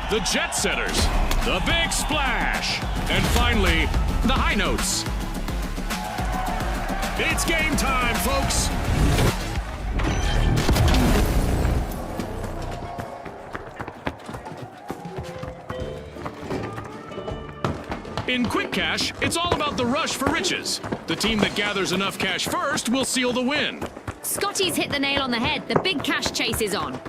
the Jet Setters, the Big Splash, and finally, the High Notes. It's game time, folks! In Quick Cash, it's all about the rush for riches. The team that gathers enough cash first will seal the win. Scotty's hit the nail on the head. The big cash chase is on.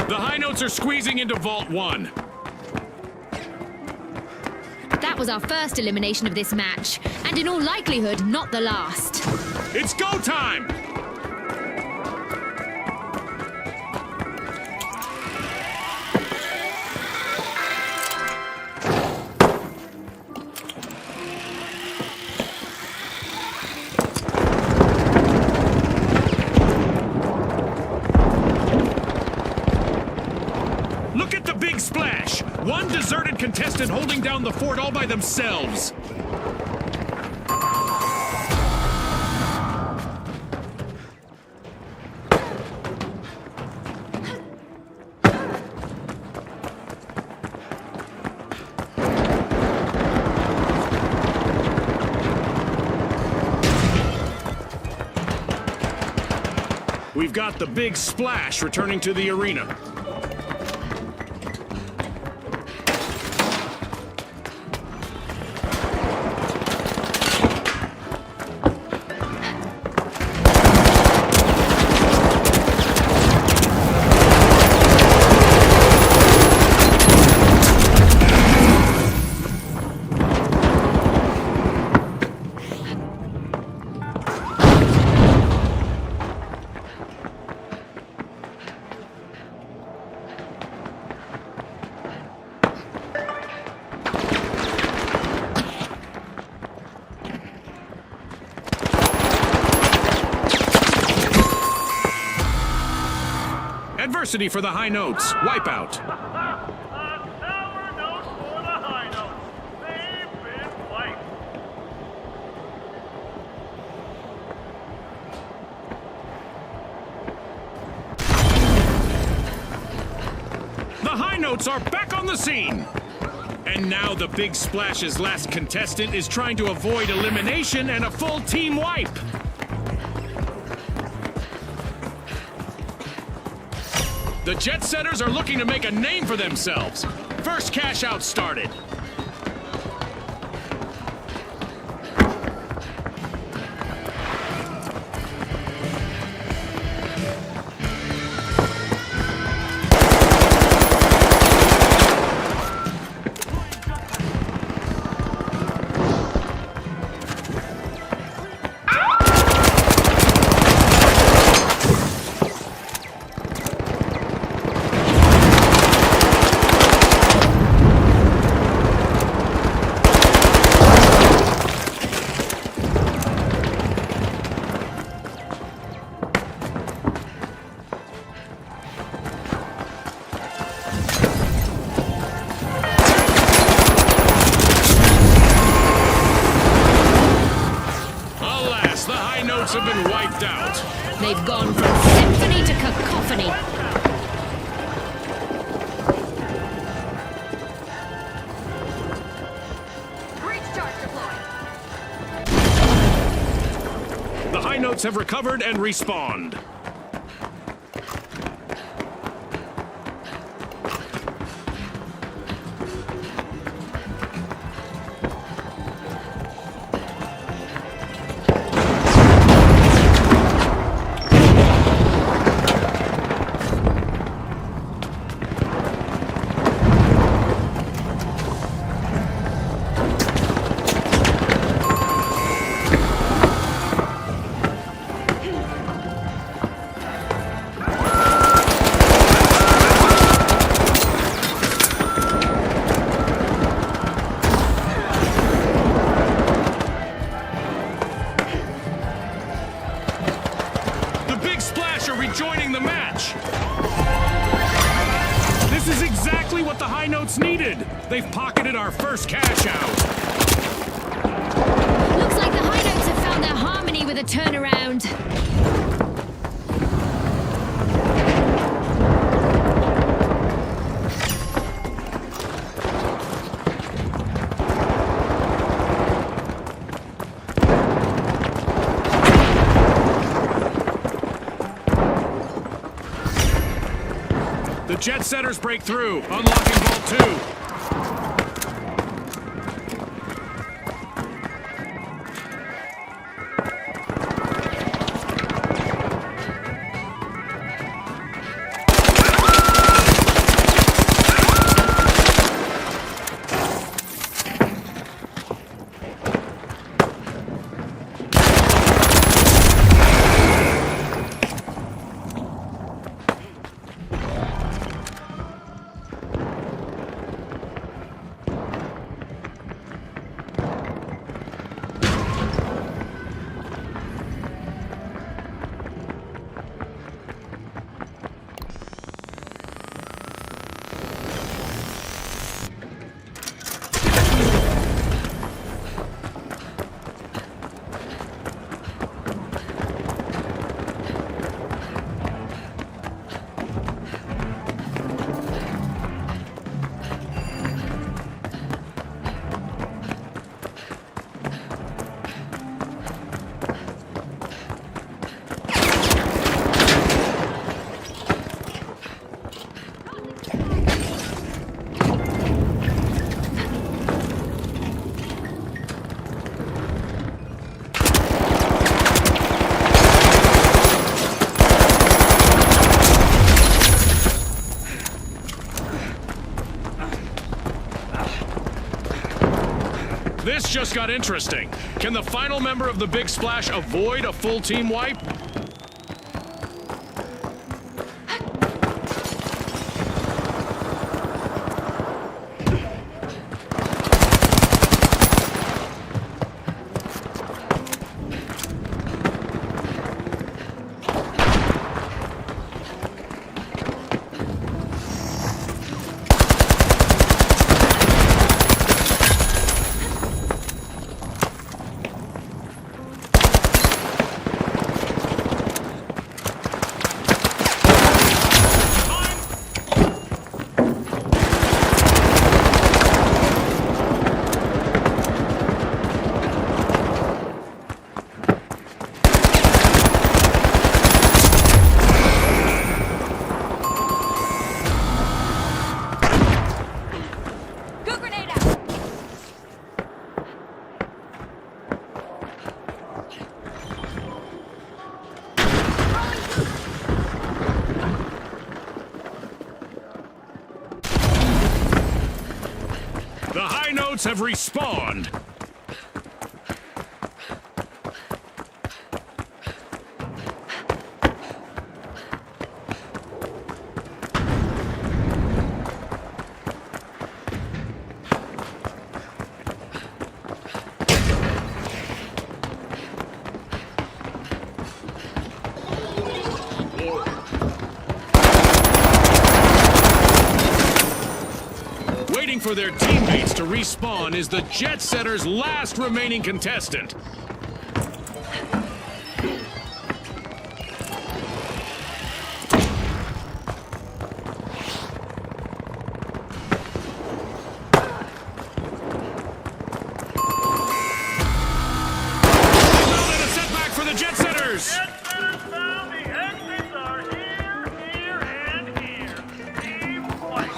The High Notes are squeezing into Vault 1. That was our first elimination of this match, and in all likelihood, not the last. It's go time! Look at the Big Splash! One deserted contestant holding down the fort all by themselves. We've got the Big Splash returning to the arena. Adversity for the High Notes. Wipeout. Sour notes for the High Notes. They've been wiped. The High Notes are back on the scene. And now the Big Splash's last contestant is trying to avoid elimination and a full team wipe. The Jet Setters are looking to make a name for themselves. First cash out started. Have been wiped out. They've gone from symphony to cacophony. Breach charge deployed. The High Notes have recovered and respawned. Rejoining the match. This is exactly what the High Notes needed. They've pocketed our first cash out. Looks like the High Notes have found their harmony with a turn. Jet setters break through, unlocking Vault 2. This just got interesting. Can the final member of the Big Splash avoid a full team wipe? The high notes have respawned. Waiting for their teammates to respawn is the Jet Setters' last remaining contestant. Well, and a setback for the Jet Setters. Jet setters found the exits are here, here, and here. Team white.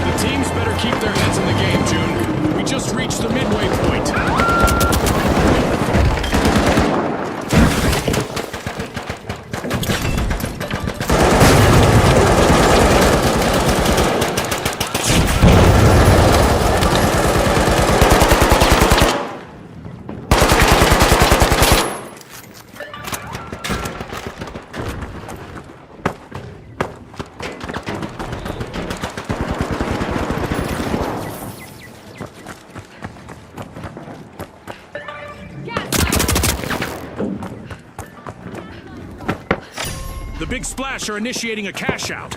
The teams better keep their heads in the game, June. We just reached the midway point. The Big Splash are initiating a cash out.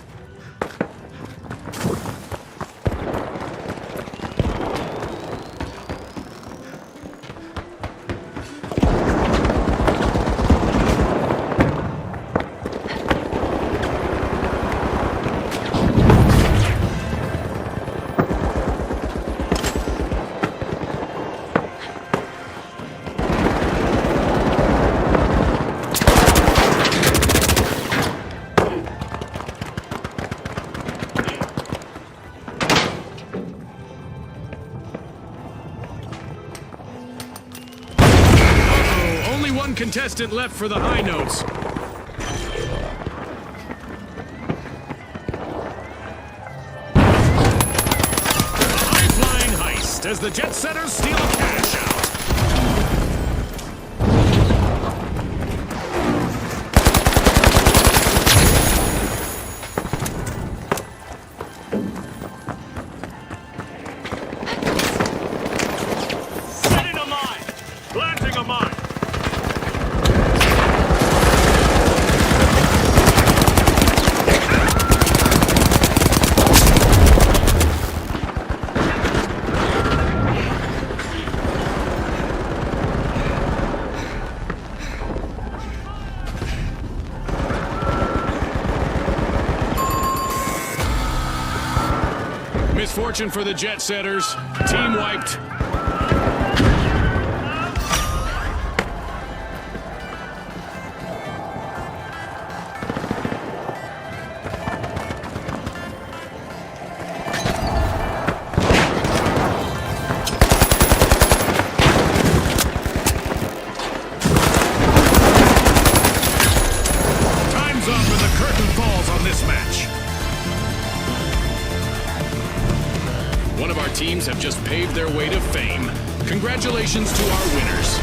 One contestant left for the high notes. A high-flying heist as the jet setters steal cash out. Setting a mine! Planting a mine! Misfortune for the jet setters. Team wiped. Time's up and the curtain falls on this match. One of our teams have just paved their way to fame. Congratulations to our winners.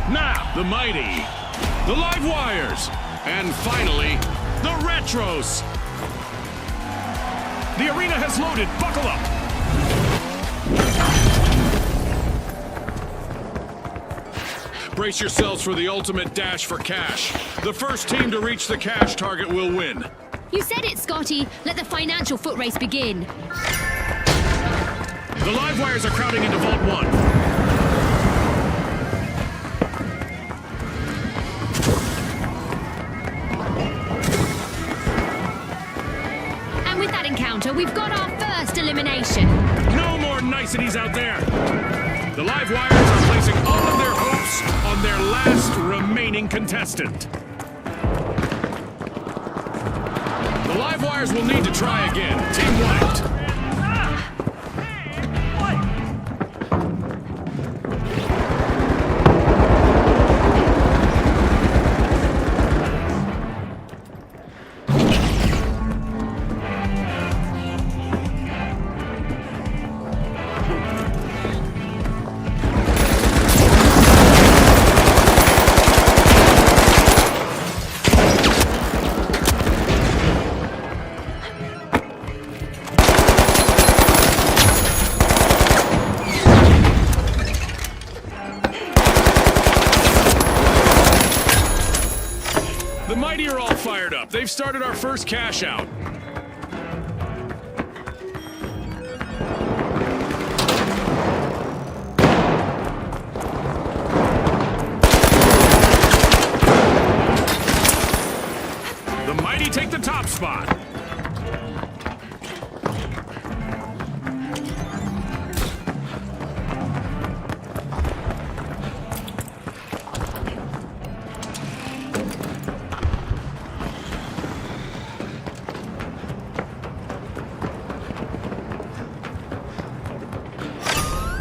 Now, the mighty, the live wires, and finally, the retros. The arena has loaded. Buckle up. Brace yourselves for the ultimate dash for cash. The first team to reach the cash target will win. You said it, Scotty. Let the financial foot race begin. The live wires are crowding into Vault 1. And with that encounter, we've got our first elimination. No more niceties out there. The live wires are placing all of their hopes on their last remaining contestant. The live wires will need to try again. Team wiped. The mighty are all fired up. They've started our first cash out. The Mighty take the top spot.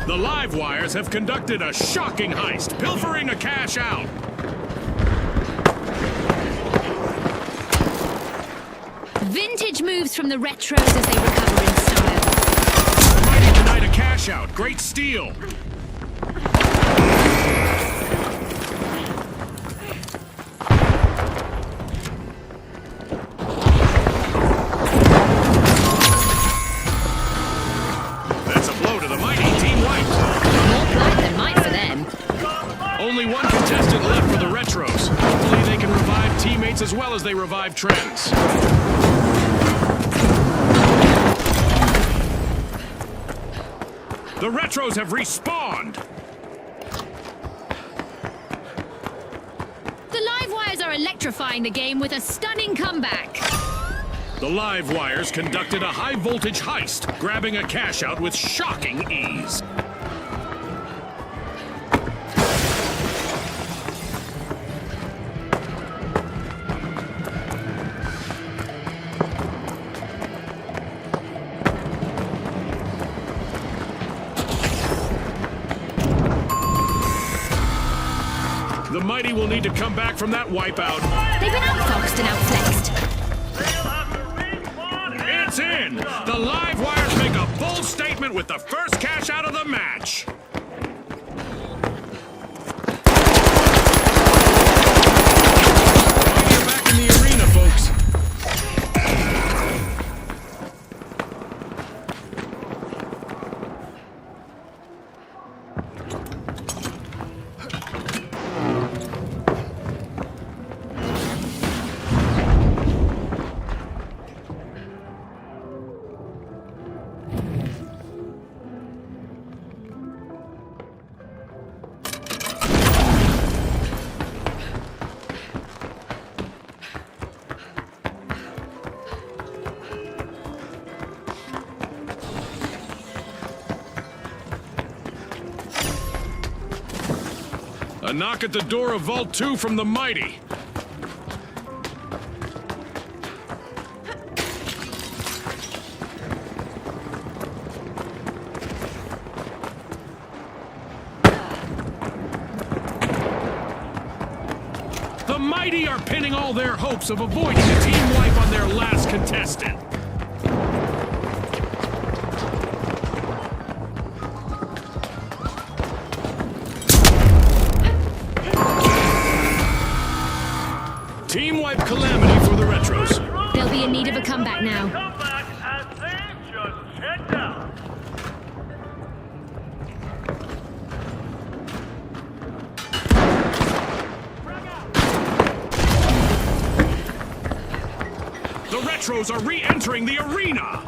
The Live Wires have conducted a shocking heist, pilfering a cash out. Vintage moves from the retros as they recover in style. Mighty denied a cash out. Great steal. That's a blow to the Mighty. Team wiped. More blind than might for them. Only one contestant left for the retros. Hopefully they can revive teammates as well as they revive trends. The retros have respawned. The Live Wires are electrifying the game with a stunning comeback. The Live Wires conducted a high-voltage heist, grabbing a cash out with shocking ease. The Mighty will need to come back from that wipeout. They've been outfoxed and outflexed. They'll have to respawn and It's in! The Live Wires make a bold statement with the first cash out of the match. Mighty are back in the arena, folks. A knock at the door of Vault 2 from the Mighty. The Mighty are pinning all their hopes of avoiding a team wipe on their last contestant. Team wipe calamity for the retros. They'll be in need of a comeback now. comeback as they just checked out. The retros are re-entering the arena.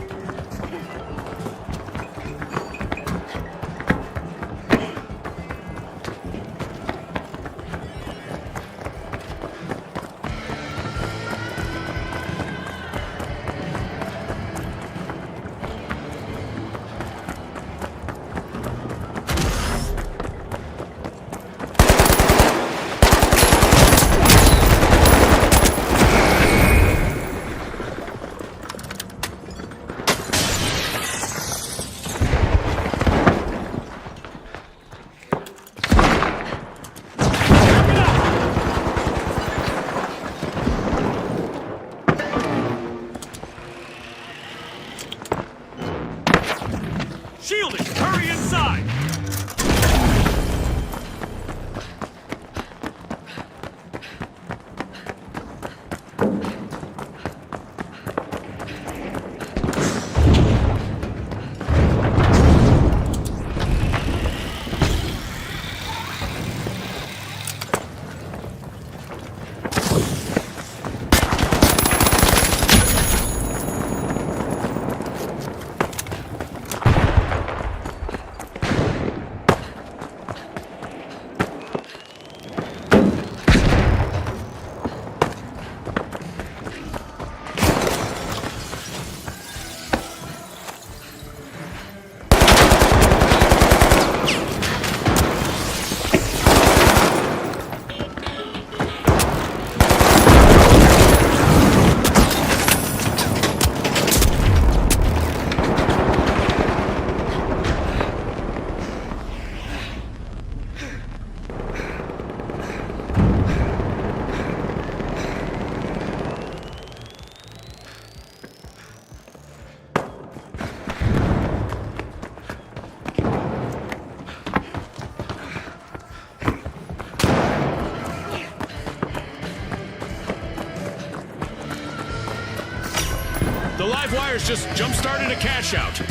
live wires just jump-started a cash out.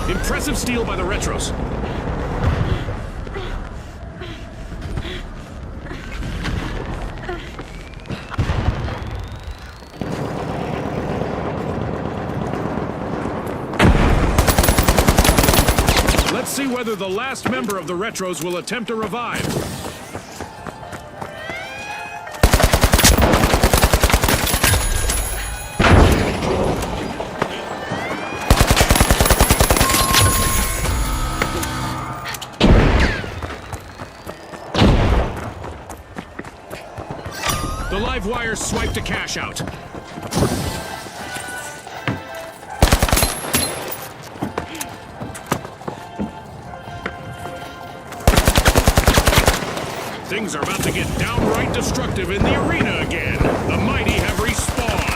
Impressive steal by the Retros. Let's see whether the last member of the Retros will attempt a revive. The live wires swiped a cash out. Things are about to get downright destructive in the arena again. The mighty have respawned.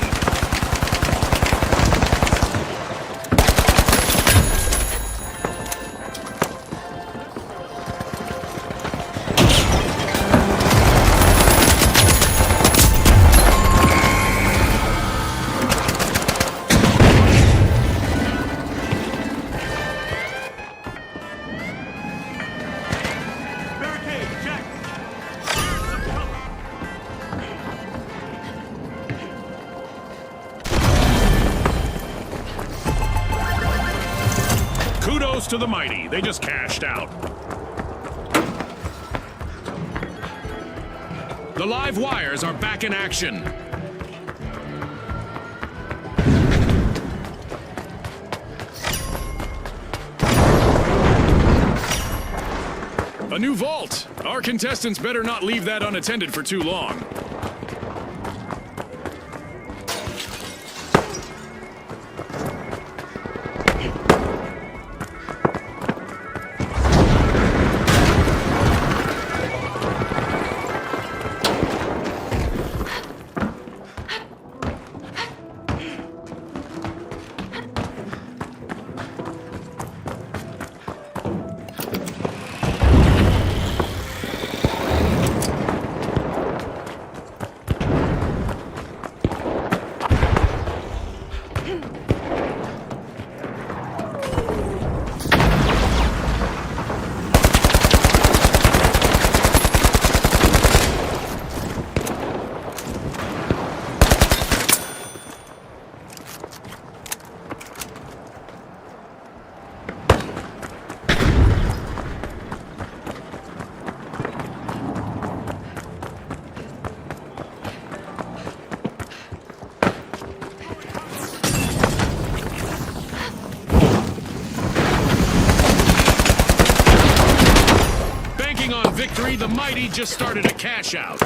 Barricade, check. Here's some cover. Kudos to the mighty. They just cashed out. The live wires are back in action. A new vault. Our contestants better not leave that unattended for too long. On victory, the mighty just started a cash out.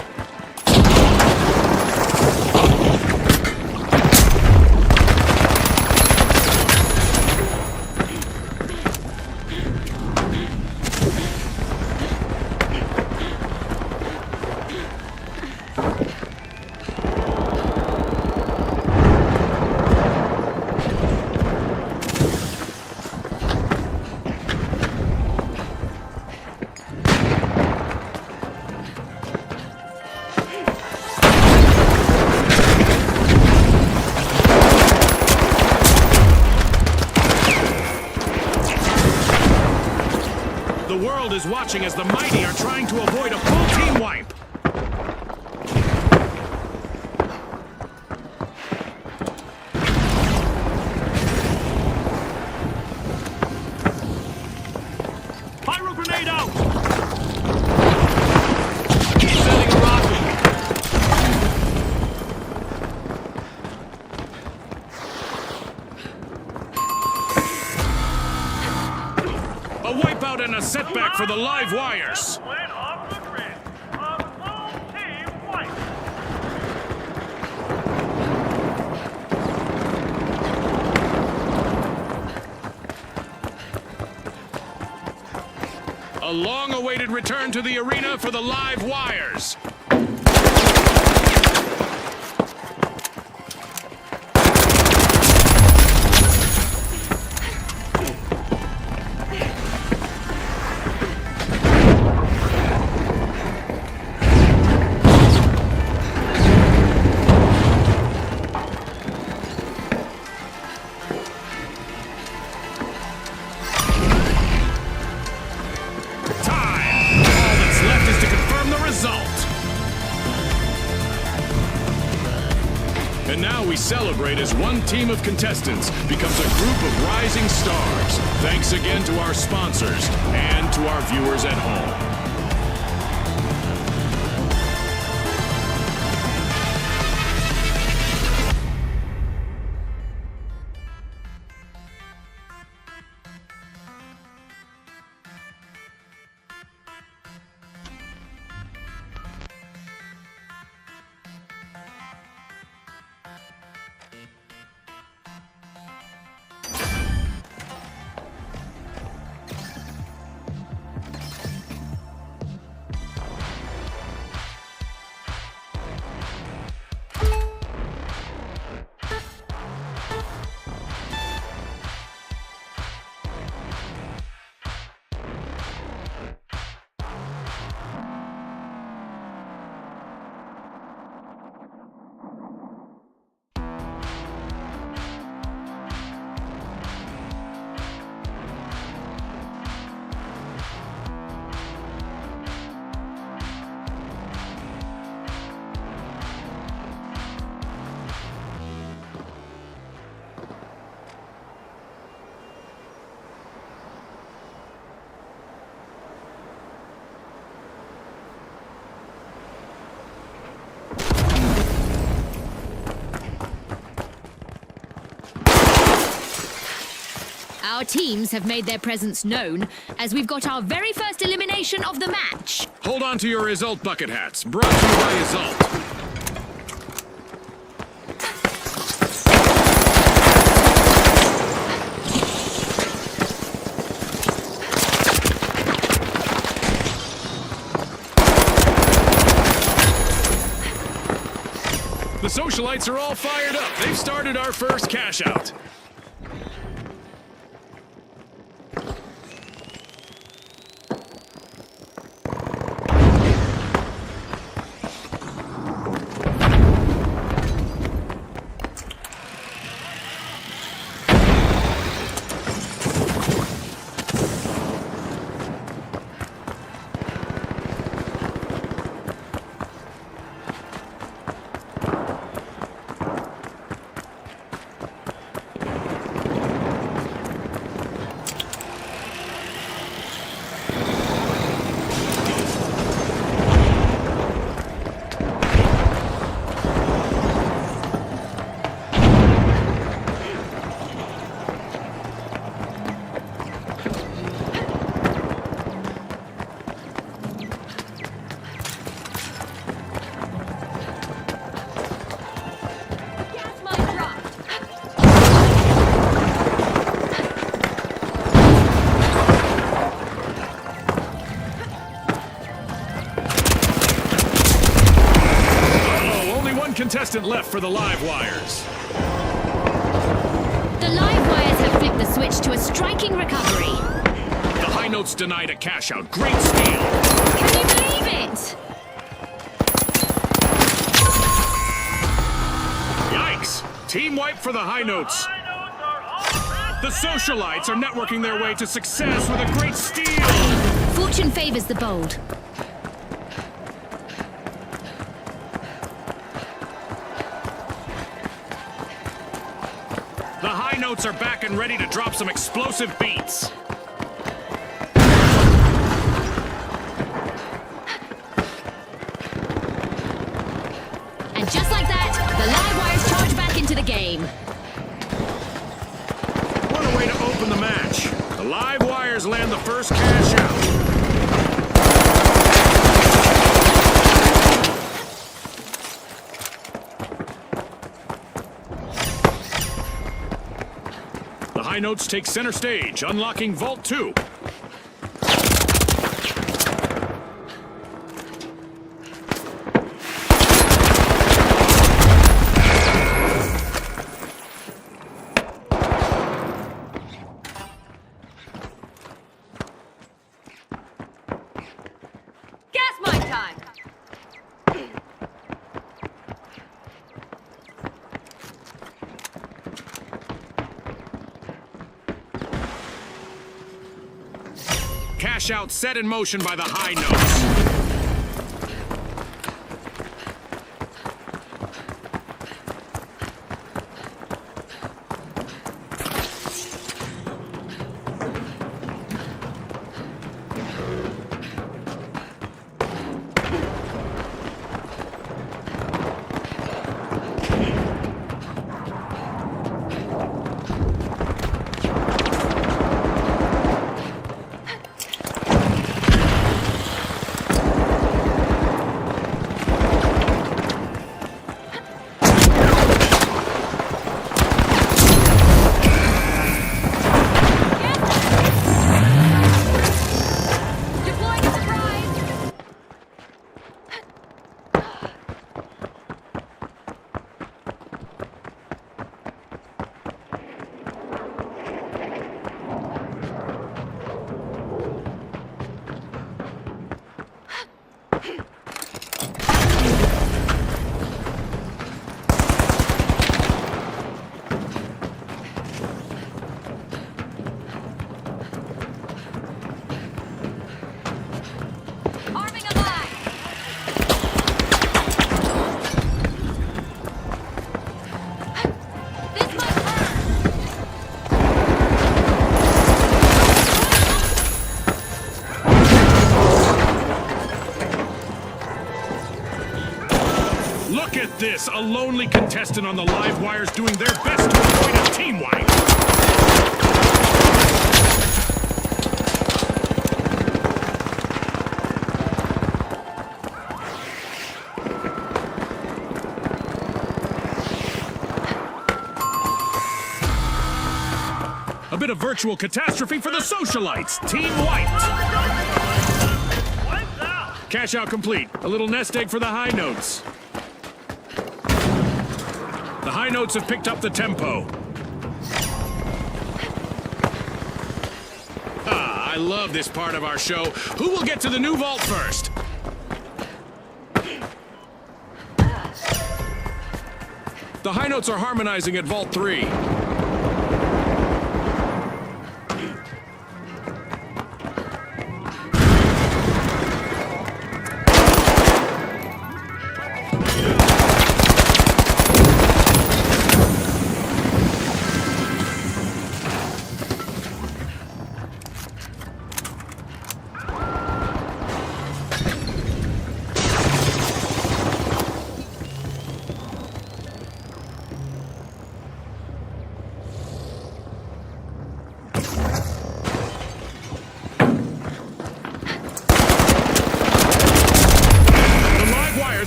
The world is watching as the mighty are trying to avoid a full team wipe. Pyro grenade out! Setting a rocket. A wipeout and a setback for the live wires. Went off the grid. A full team wipe. A long-awaited return to the arena for the live wires. And now we celebrate as one team of contestants becomes a group of rising stars. Thanks again to our sponsors and to our viewers at home. Our teams have made their presence known as we've got our very first elimination of the match. Hold on to your result bucket hats. Brought to you by Result. The socialites are all fired up. They've started our first cash out. Contestant left for the live wires. The live wires have flipped the switch to a striking recovery. The high notes denied a cash out. Great steal. Can you believe it? Yikes! Team wipe for the high notes. The socialites are networking their way to success with a great steal. Fortune favors the bold. The high notes are back and ready to drop some explosive beats. And just like that, the live wires charge back into the game. What a way to open the match. The live wires land the first cash out. The high notes take center stage, unlocking Vault 2. cash out set in motion by the high notes. Deploying surprise! Arming a line! This must burn! Look at this! A lonely contestant on the live wires doing their best to avoid a team wipe! A bit of virtual catastrophe for the socialites! Team wiped! Wiped out. Cash out complete. A little nest egg for the high notes. The high notes have picked up the tempo. Ah, I love this part of our show. Who will get to the new vault first? The high notes are harmonizing at Vault 3.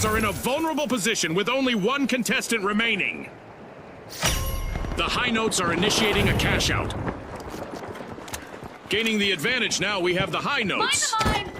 Are in a vulnerable position with only one contestant remaining. The high notes are initiating a cash out. Gaining the advantage now, we have the high notes. Mind the mine!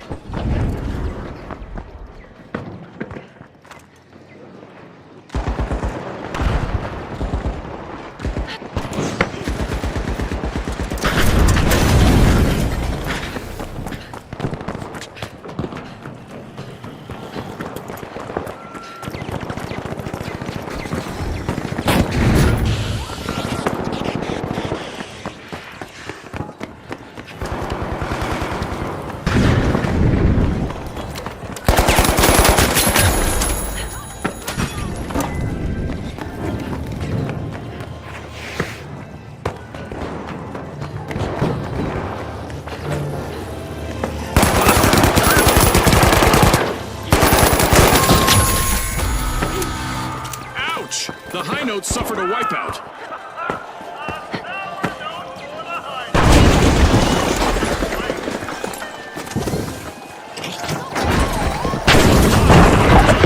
The high notes suffered a wipeout.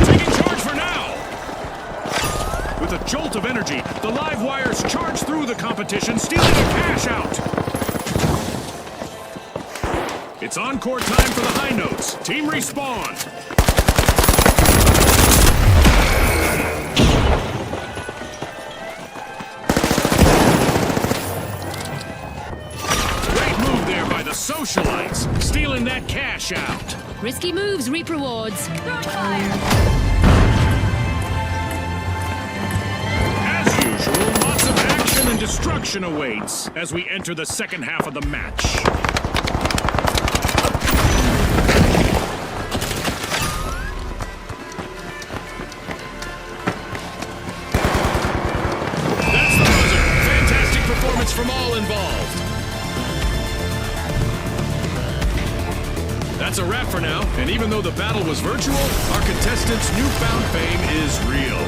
Taking charge for now. With a jolt of energy, the live wires charge through the competition, stealing a cash out. It's encore time for the high notes. Team respawn. Socialites, stealing that cash out. Risky moves reap rewards. Throwing fire! As usual, lots of action and destruction awaits as we enter the second half of the match. for now, and even though the battle was virtual, our contestants' newfound fame is real.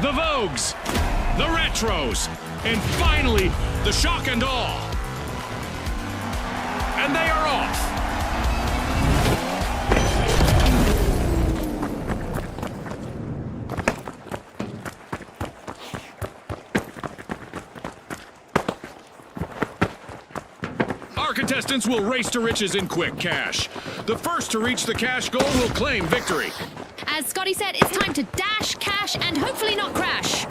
The Vogues, the Retros, and finally, the Shock and Awe. And they are off. Our contestants will race to riches in quick cash. The first to reach the cash goal will claim victory. As Scotty said, it's time to dash, cash, and hopefully not crash.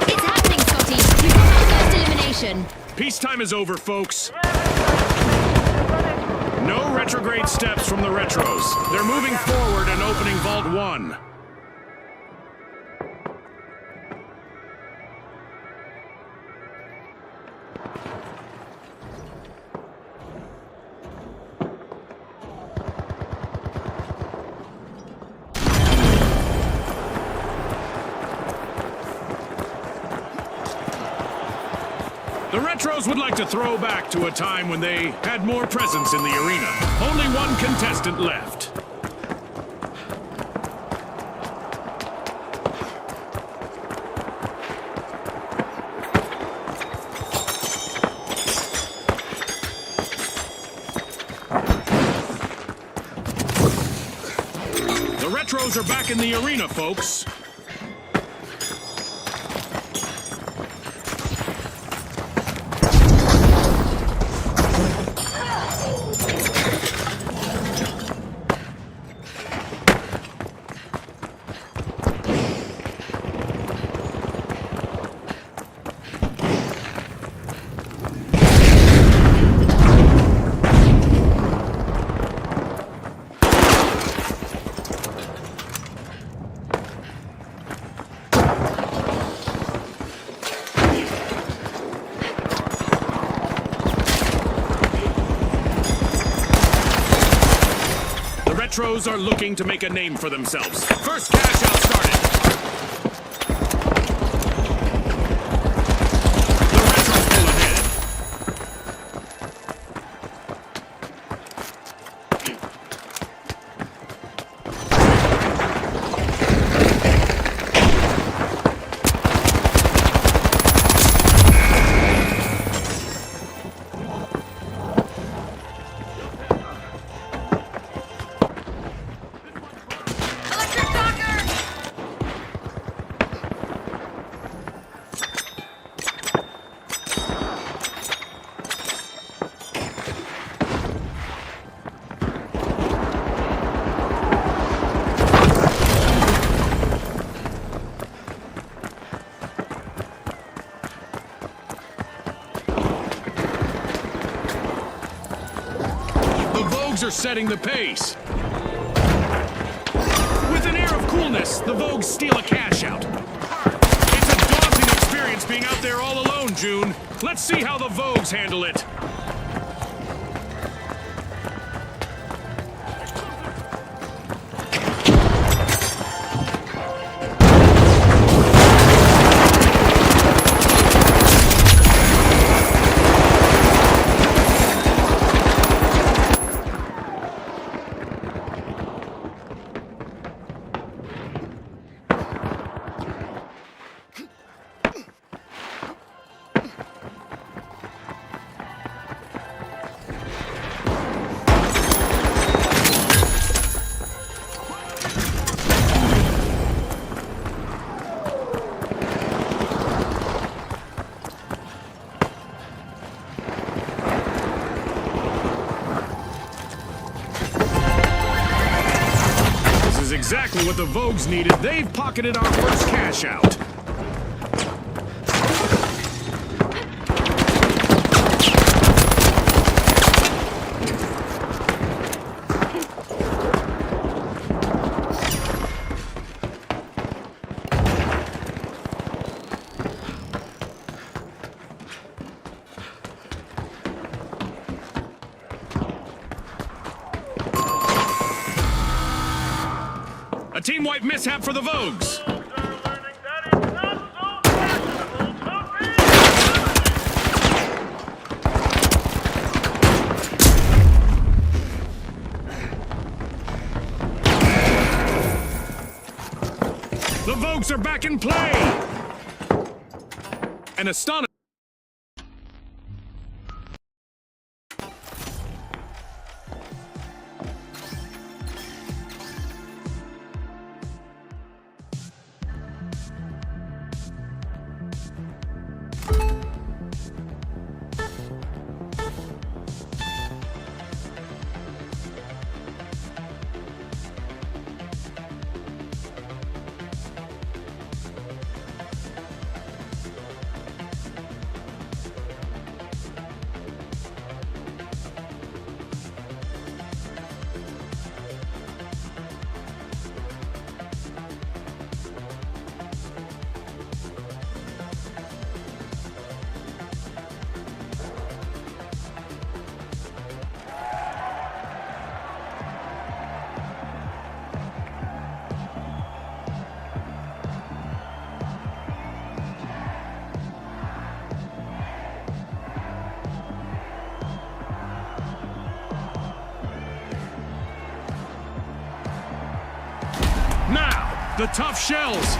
It's happening, Scotty. We've got our first elimination. Peacetime is over, folks. No retrograde steps from the Retros. They're moving forward and opening Vault 1. The Retros would like to throw back to a time when they had more presence in the arena. Only one contestant left. The Retros are back in the arena, folks. Retros are looking to make a name for themselves. First cash out started. The Retros pull ahead. Are setting the pace. With an air of coolness, the Vogues steal a cash out. It's a daunting experience being out there all alone, June. Let's see how the Vogues handle it. Exactly what the Vogues needed. They've pocketed our first cash out. A team-wipe mishap for the Vogues. They're learning that it's not so fashionable to be The Vogues are back in play. An astonishing. Now, the tough shells,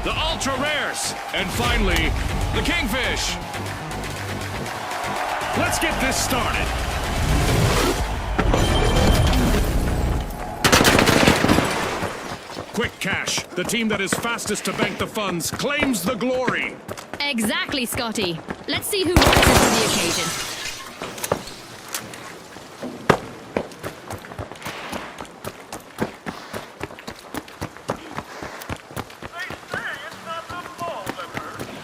the ultra rares, and finally, the kingfish. Let's get this started. Quick cash. The team that is fastest to bank the funds claims the glory. Exactly, Scotty. Let's see who rises to the occasion.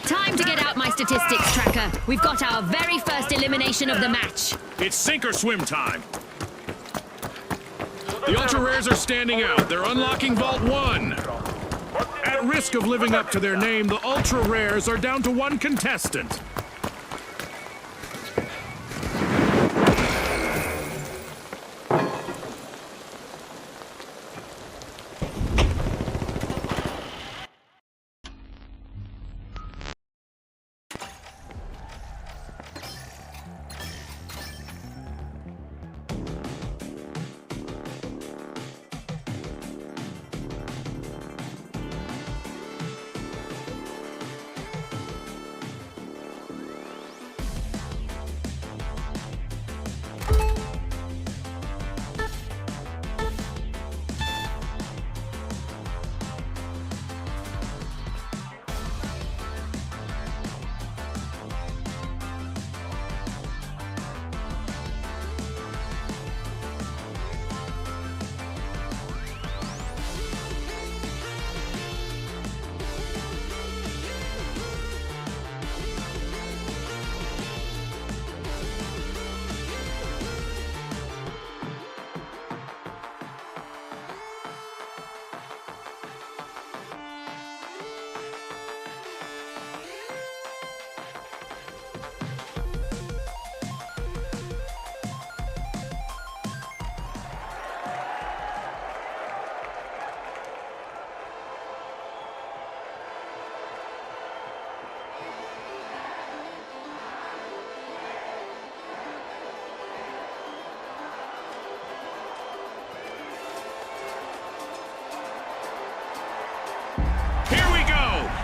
Time to get out my statistics tracker. We've got our very first elimination of the match. It's sink or swim time. The ultra rares are standing out. They're unlocking Vault 1. At risk of living up to their name, the ultra rares are down to one contestant.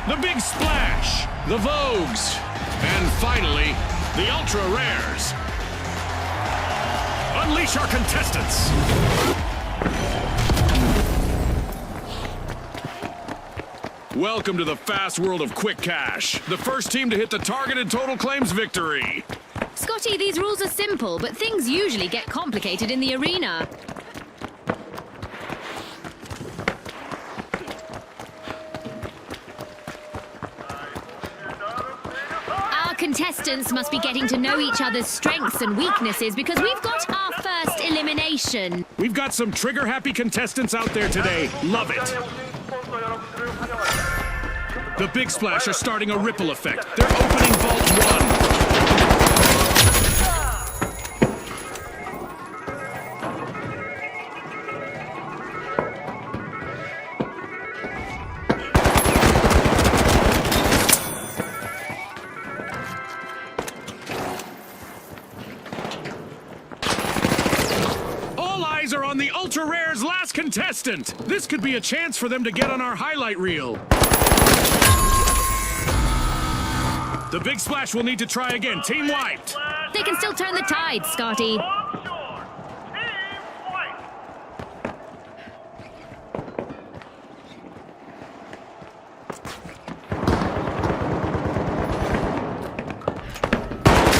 The Big Splash, the Vogues, and finally, the Ultra Rares. Unleash our contestants! Welcome to the fast world of Quick Cash. The first team to hit the targeted total claims victory. Scotty, these rules are simple, but things usually get complicated in the arena. Our contestants must be getting to know each other's strengths and weaknesses because we've got our first elimination. We've got some trigger-happy contestants out there today. Love it. The Big Splash are starting a ripple effect. They're opening Vault 1. All eyes are on the Ultra Rare's last contestant. This could be a chance for them to get on our highlight reel. The Big Splash will need to try again. Team wiped. They can still turn the tide, Scotty. Onshore. Team white.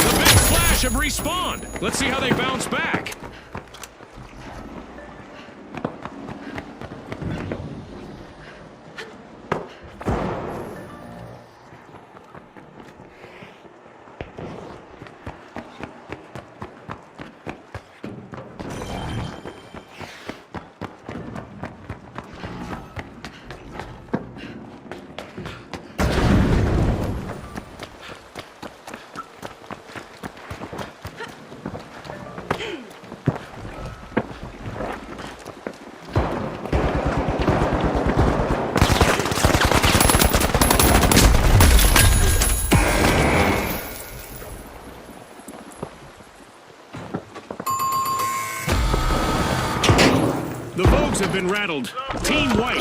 The Big Splash have respawned. Let's see how they bounce back. The Vogues have been rattled. Team white.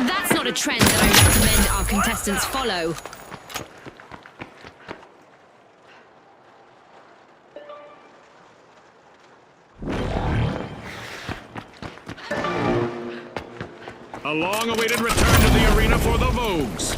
That's not a trend that I recommend our contestants follow. A long-awaited return to the arena for the Vogues.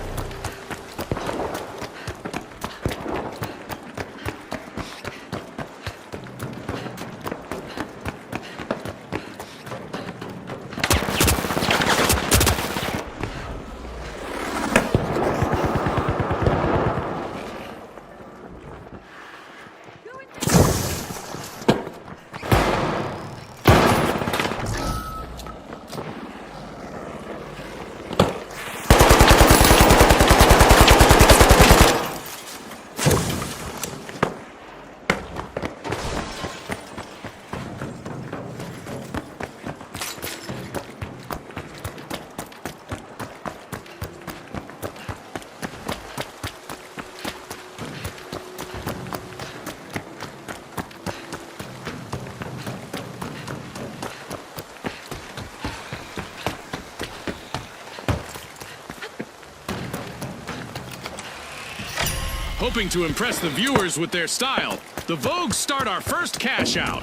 Hoping to impress the viewers with their style, the Vogues start our first cash out.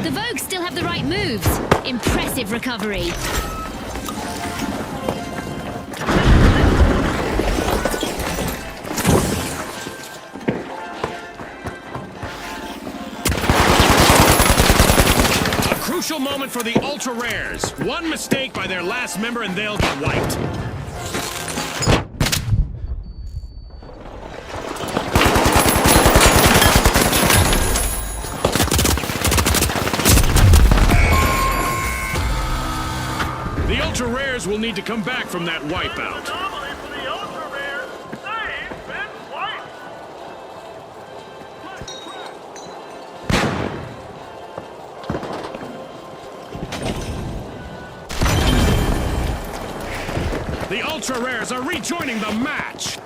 The Vogues still have the right moves. Impressive recovery. Crucial moment for the Ultra Rares. One mistake by their last member and they'll get wiped. The Ultra Rares will need to come back from that wipeout. Anomaly for the Ultra Rares. They've been wiped. The Ultra Rares are rejoining the match.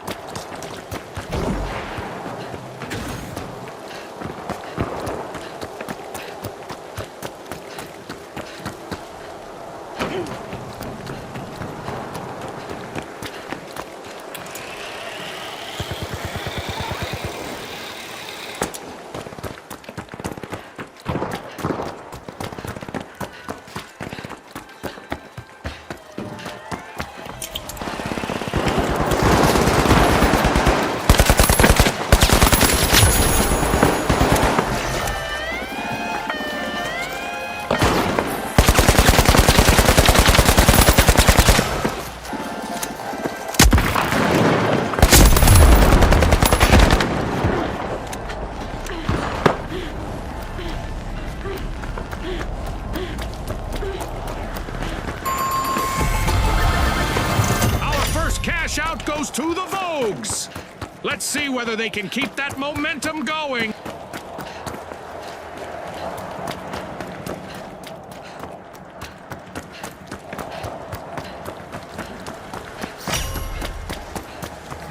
Our first cash out goes to the Vogues. Let's see whether they can keep that momentum going.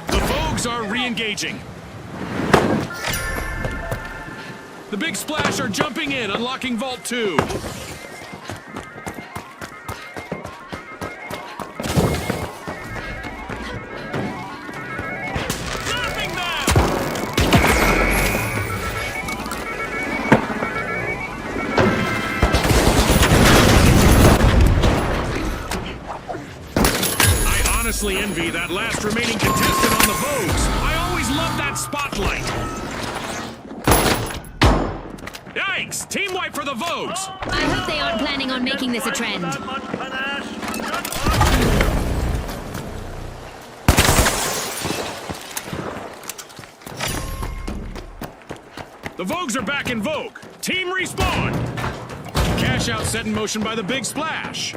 The Vogues are re-engaging. The Big Splash are jumping in, unlocking Vault 2. Dropping them! I honestly envy that last remaining contestant on the Vogues. I always loved that spotlight. Yikes! Team wipe for the Vogues! I hope they aren't planning on making this a trend. Not much panache. Good luck. The Vogues are back in vogue. Team respawn! Cash out set in motion by the Big Splash.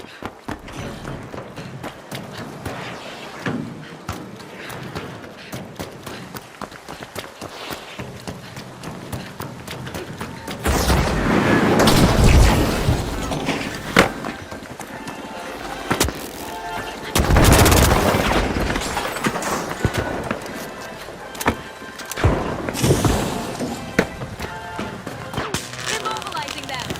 Immobilizing them.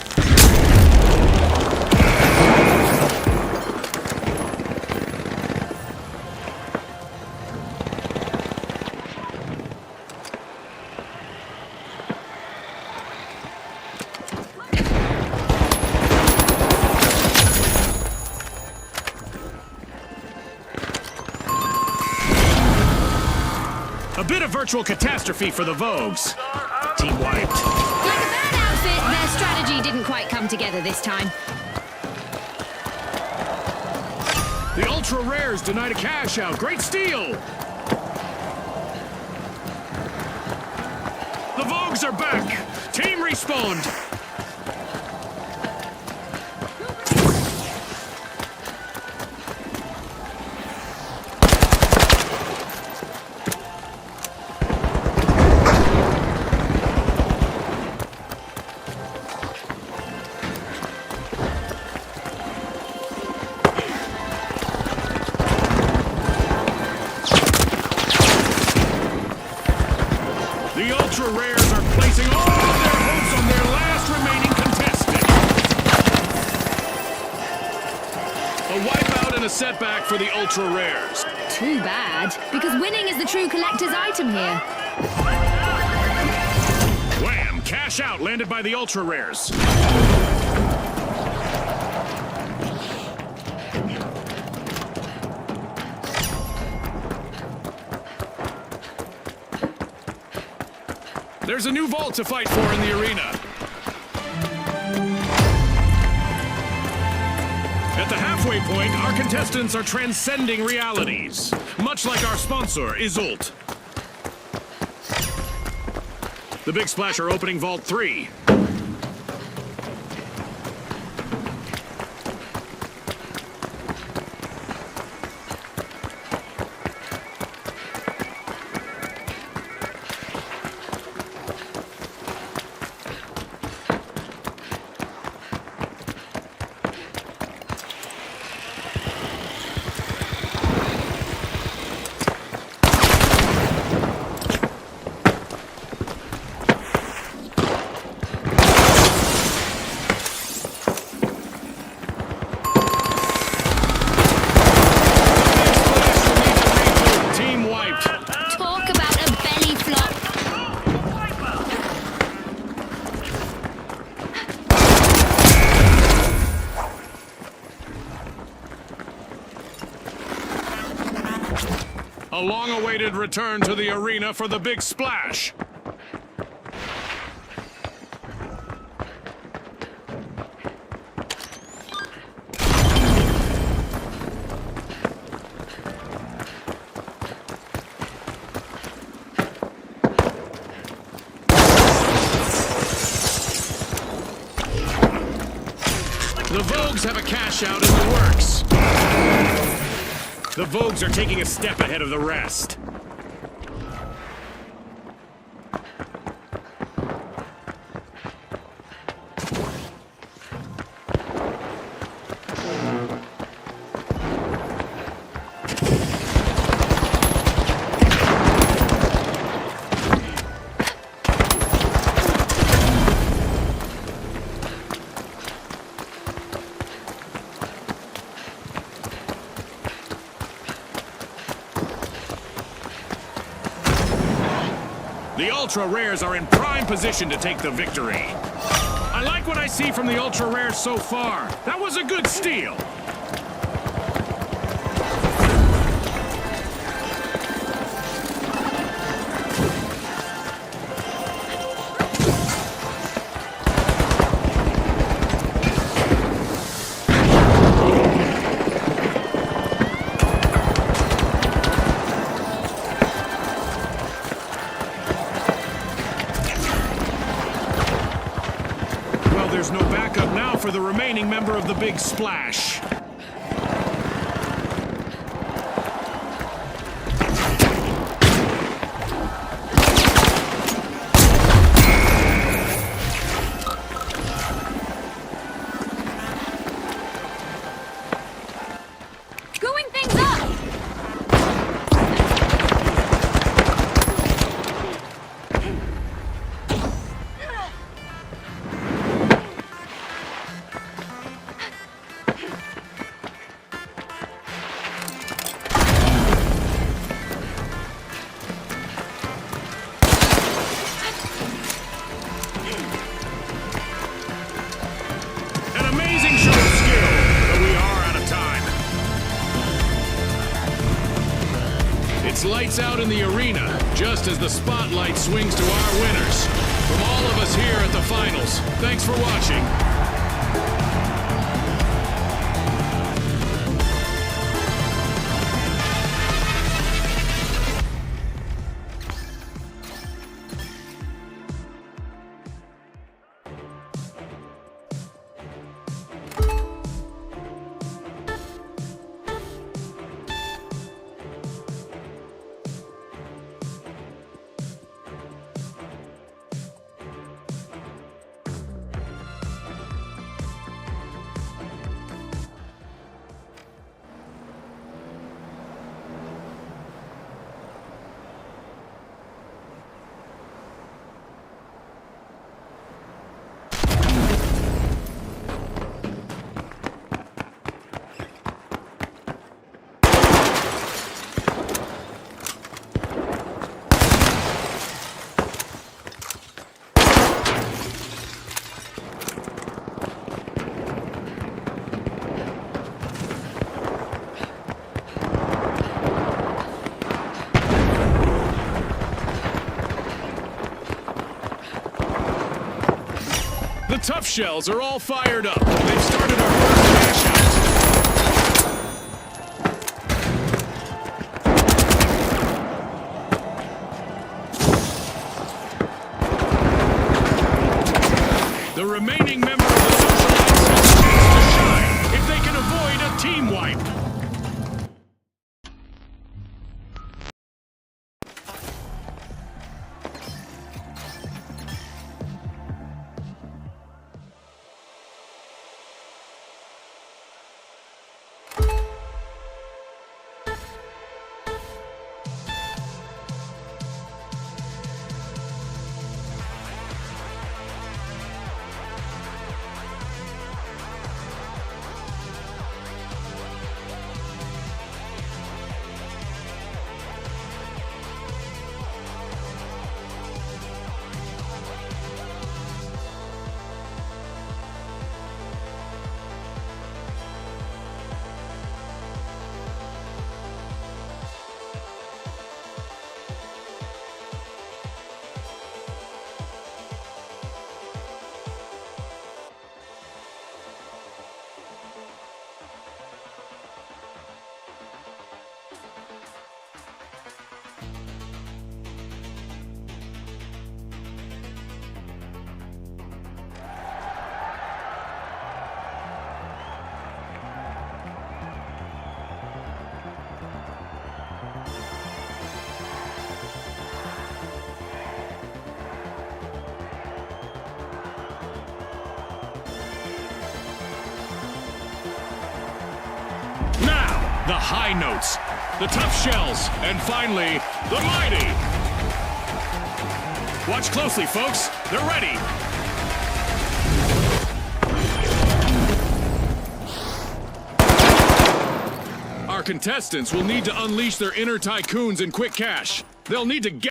A bit of virtual catastrophe for the Vogues. Team wiped. Like a bad outfit, their strategy didn't quite come together this time. The Ultra Rares denied a cash out. Great steal! The Vogues are back. Team respawned. The Ultra Rares are placing all of their hopes on their last remaining contestant. A wipeout and a setback for the Ultra Rares. Too bad, because winning is the true collector's item here. Wham! Cash out landed by the Ultra Rares. There's a new vault to fight for in the arena. At the halfway point, our contestants are transcending realities, much like our sponsor, Isolt. The Big Splash are opening Vault 3. A long-awaited return to the arena for the big splash. The Vogues have a cash out in the works. The Vogues are taking a step ahead of the rest. The Ultra Rares are in prime position to take the victory. I like what I see from the Ultra Rares so far. That was a good steal. There's no backup now for the remaining member of the Big Splash. Screwing things up! It's lights out in the arena, just as the spotlight swings to our winners. From all of us here at the finals, thanks for watching. The Tough Shells are all fired up. They've started our first cash out. The remaining member of the Socialites has a chance to shine if they can avoid a team wipe. the high notes, the tough shells, and finally, the mighty. Watch closely, folks. They're ready. Our contestants will need to unleash their inner tycoons in quick cash. They'll need to get...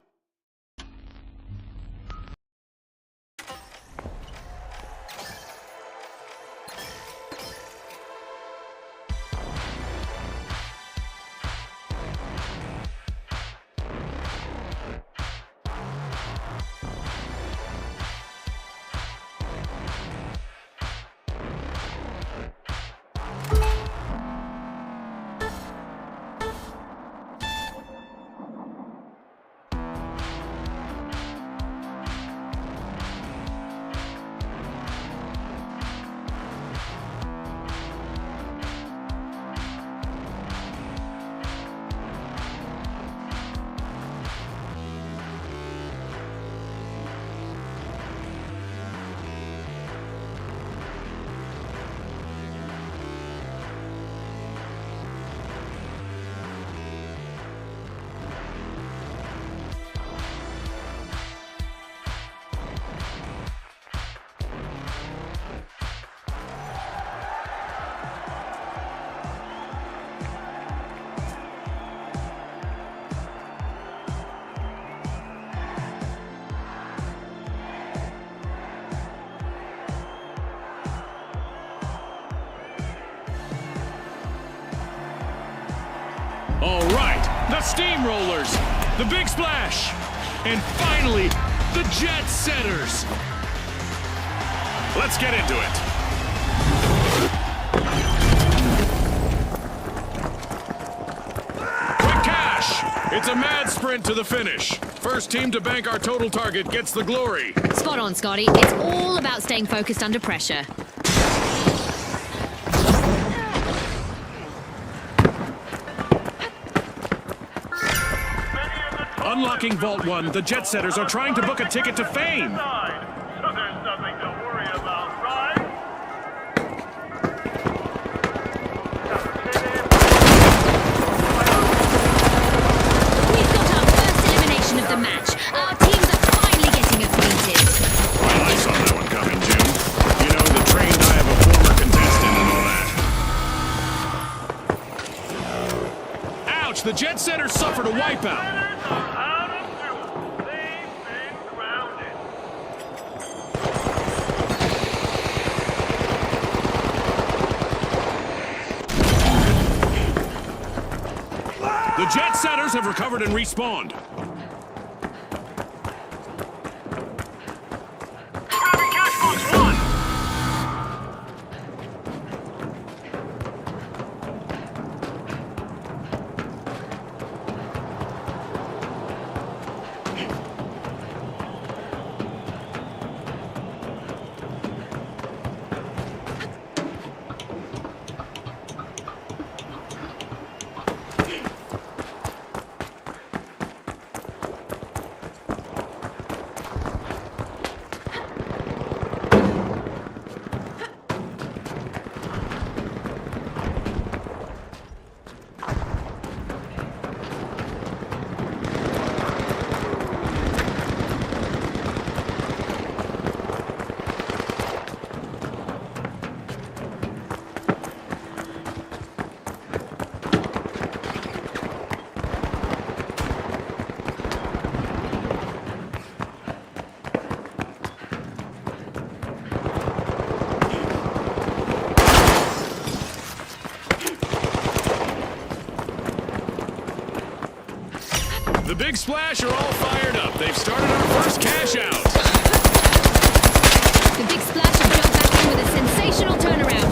All right, the Steamrollers, the Big Splash, and finally, the Jet Setters. Let's get into it. Quick cash! It's a mad sprint to the finish. First team to bank our total target gets the glory. Spot on, Scotty. It's all about staying focused under pressure. Unlocking Vault 1, the Jet Setters are trying to book a ticket to fame. So there's nothing to worry about, right? We've got our first elimination of the match. Our teams are finally getting acquainted. Well, I saw that one coming, Jim. You know, the trained eye of a former contestant and all that. Ouch! The Jet Setters suffered a wipeout. The Jet Setters have recovered and respawned. Grabbing cash box 1! The Big Splash are all fired up. They've started our first cash out. The Big Splash have jumped back in with a sensational turnaround.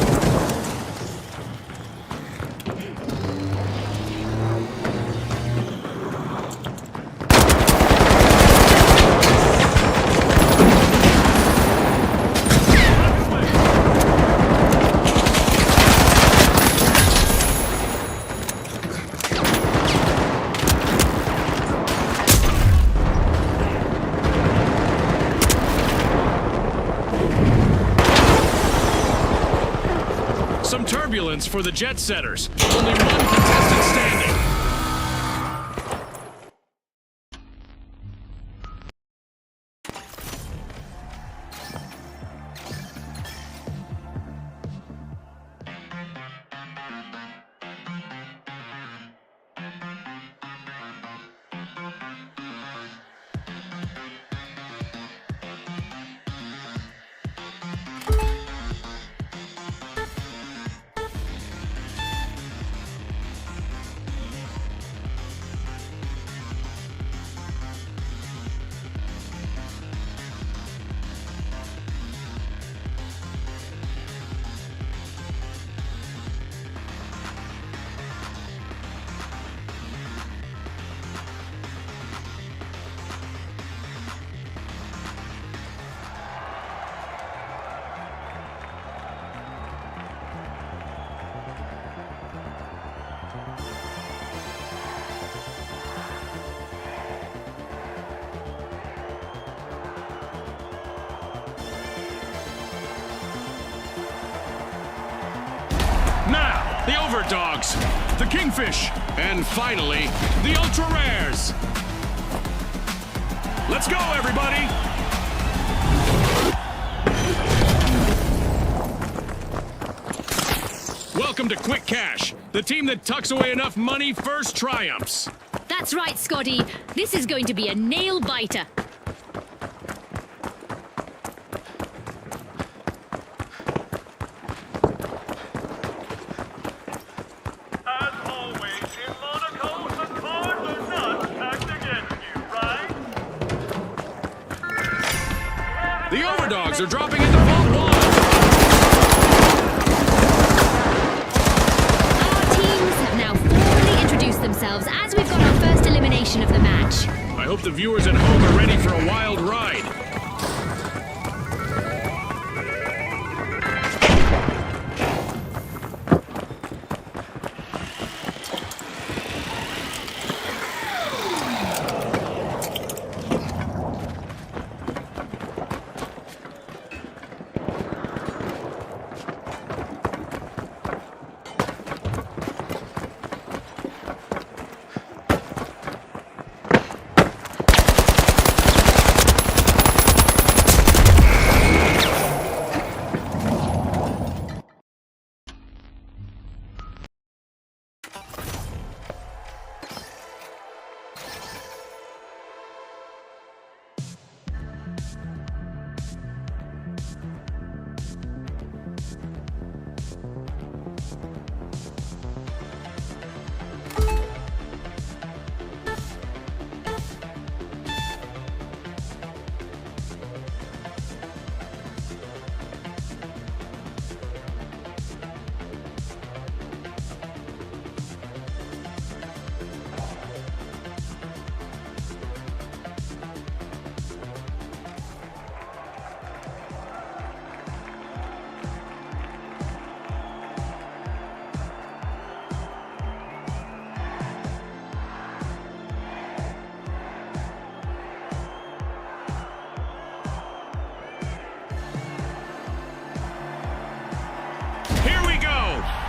for the Jet Setters. Only one contestant standing. Now, the Overdogs, the Kingfish, and finally, the Ultra Rares. Let's go, everybody! Welcome to Quick Cash. The team that tucks away enough money first triumphs. That's right, Scotty. This is going to be a nail-biter. As always, in Monaco, the cards are not stacked against you, right? The Overdogs are dropping into Vault 1. Our teams have now formally introduced themselves as we've got our first elimination of the match. I hope the viewers at home are ready for a wild ride.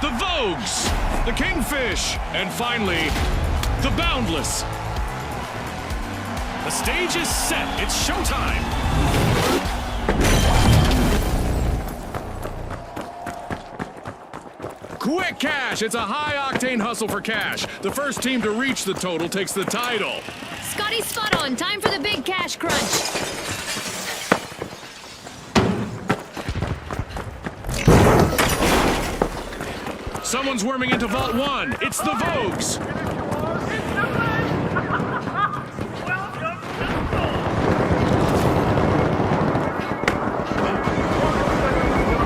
The Vogues, the Kingfish, and finally, the Boundless. The stage is set. It's showtime. Quick Cash. It's a high-octane hustle for cash. The first team to reach the total takes the title. Scotty's spot on. Time for the big cash crunch. Someone's worming into Vault 1. It's the Vogues. Welcome to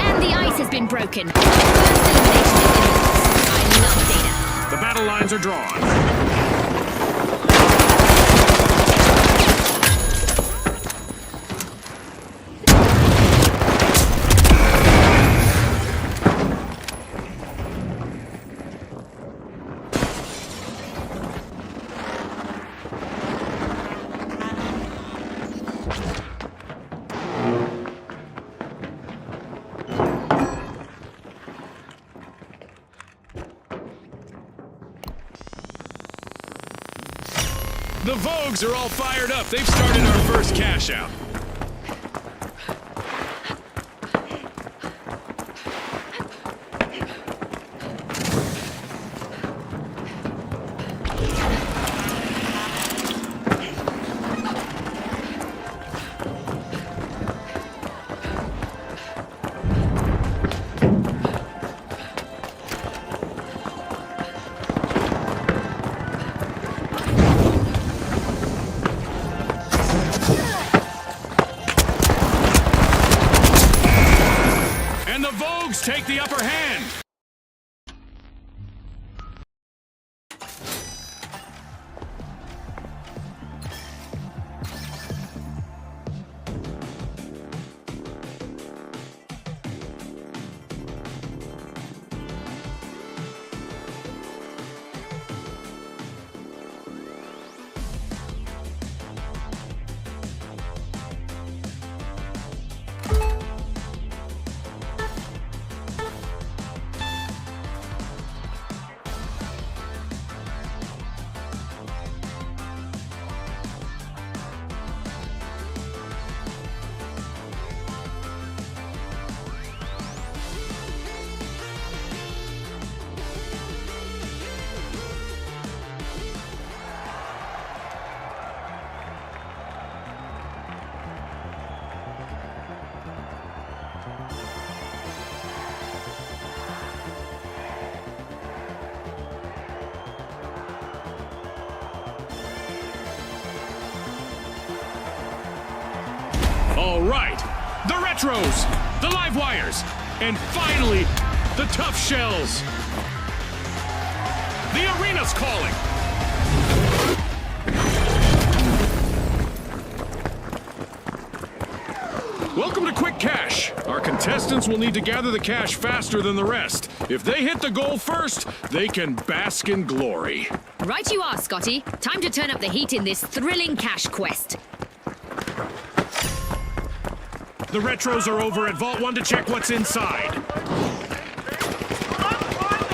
And the ice has been broken. First elimination is in the books. I love data. The battle lines are drawn. The Vogues are all fired up. They've started our first cash out. And the Vogues take the upper hand. All right, the Retros, the Live Wires, and finally, the Tough Shells. The arena's calling. Welcome to Quick Cash. Our contestants will need to gather the cash faster than the rest. If they hit the goal first, they can bask in glory. Right you are, Scotty. Time to turn up the heat in this thrilling cash quest. The Retros are over at Vault 1 to check what's inside. Let's find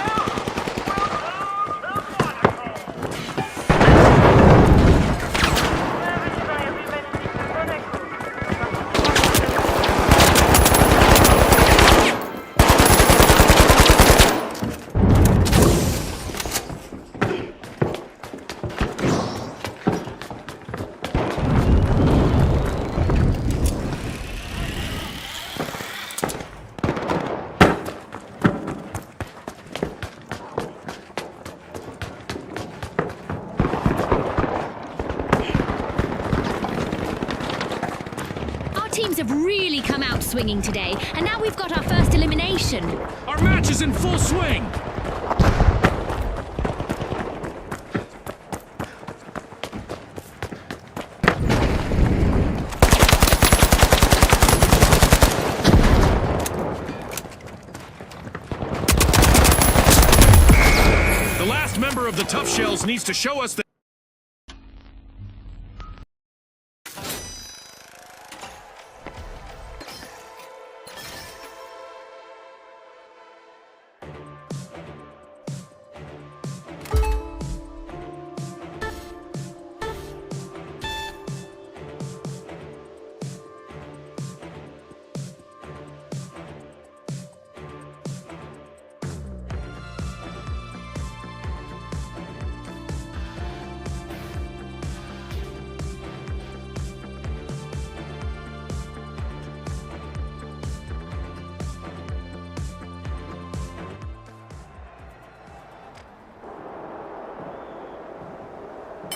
Teams have really come out swinging today, and now we've got our first elimination. Our match is in full swing. The last member of the Tough Shells needs to show us that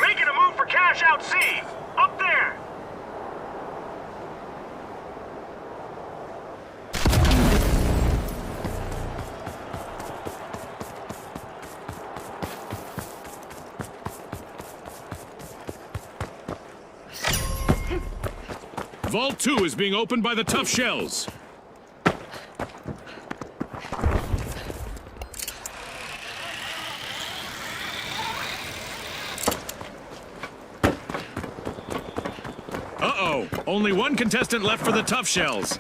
making a move for cash out C. Up there. Vault 2 is being opened by the Tough Shells. Uh-oh, only one contestant left for the Tough Shells.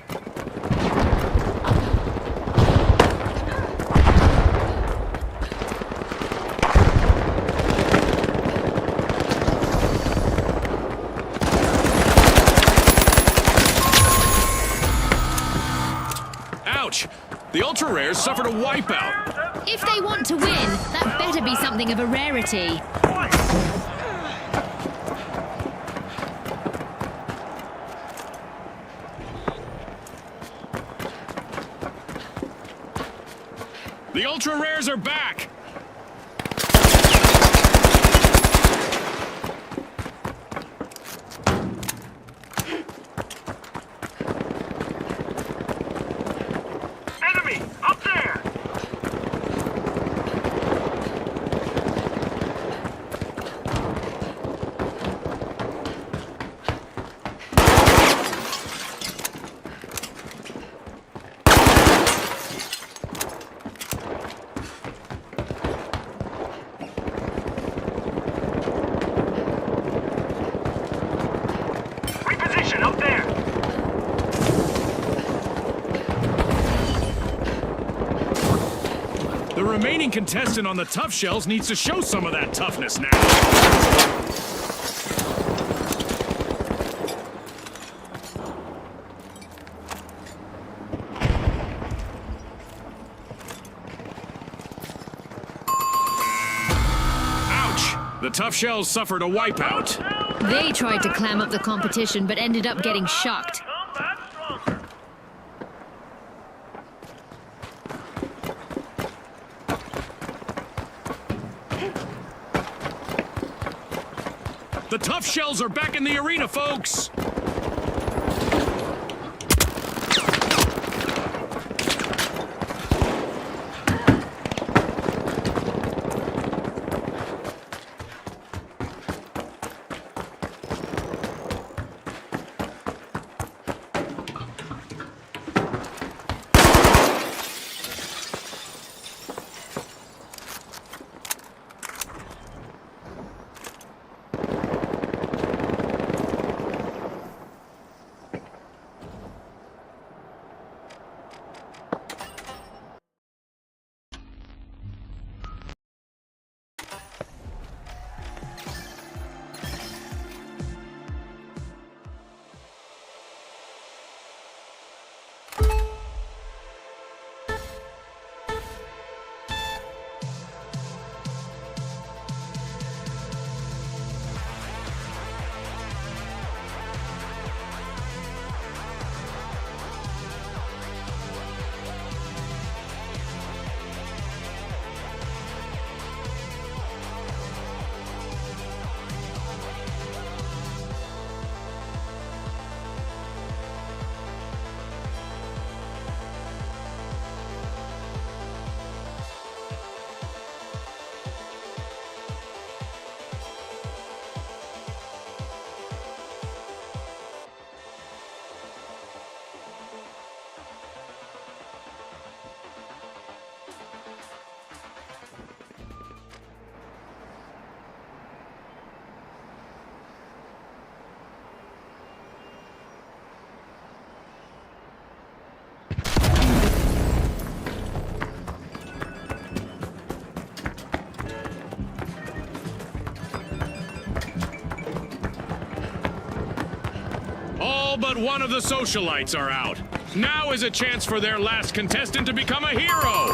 The Ultra Rares suffered a wipeout. If they want to win, that better be something of a rarity. The Ultra Rares are back! Enemy! Up there! Reposition up there! The remaining contestant on the Tough Shells needs to show some of that toughness now. Ouch! The Tough Shells suffered a wipeout. They tried to clam up the competition but ended up getting shucked. Come back stronger! The Tough Shells are back in the arena, folks! All but one of the socialites are out. Now is a chance for their last contestant to become a hero!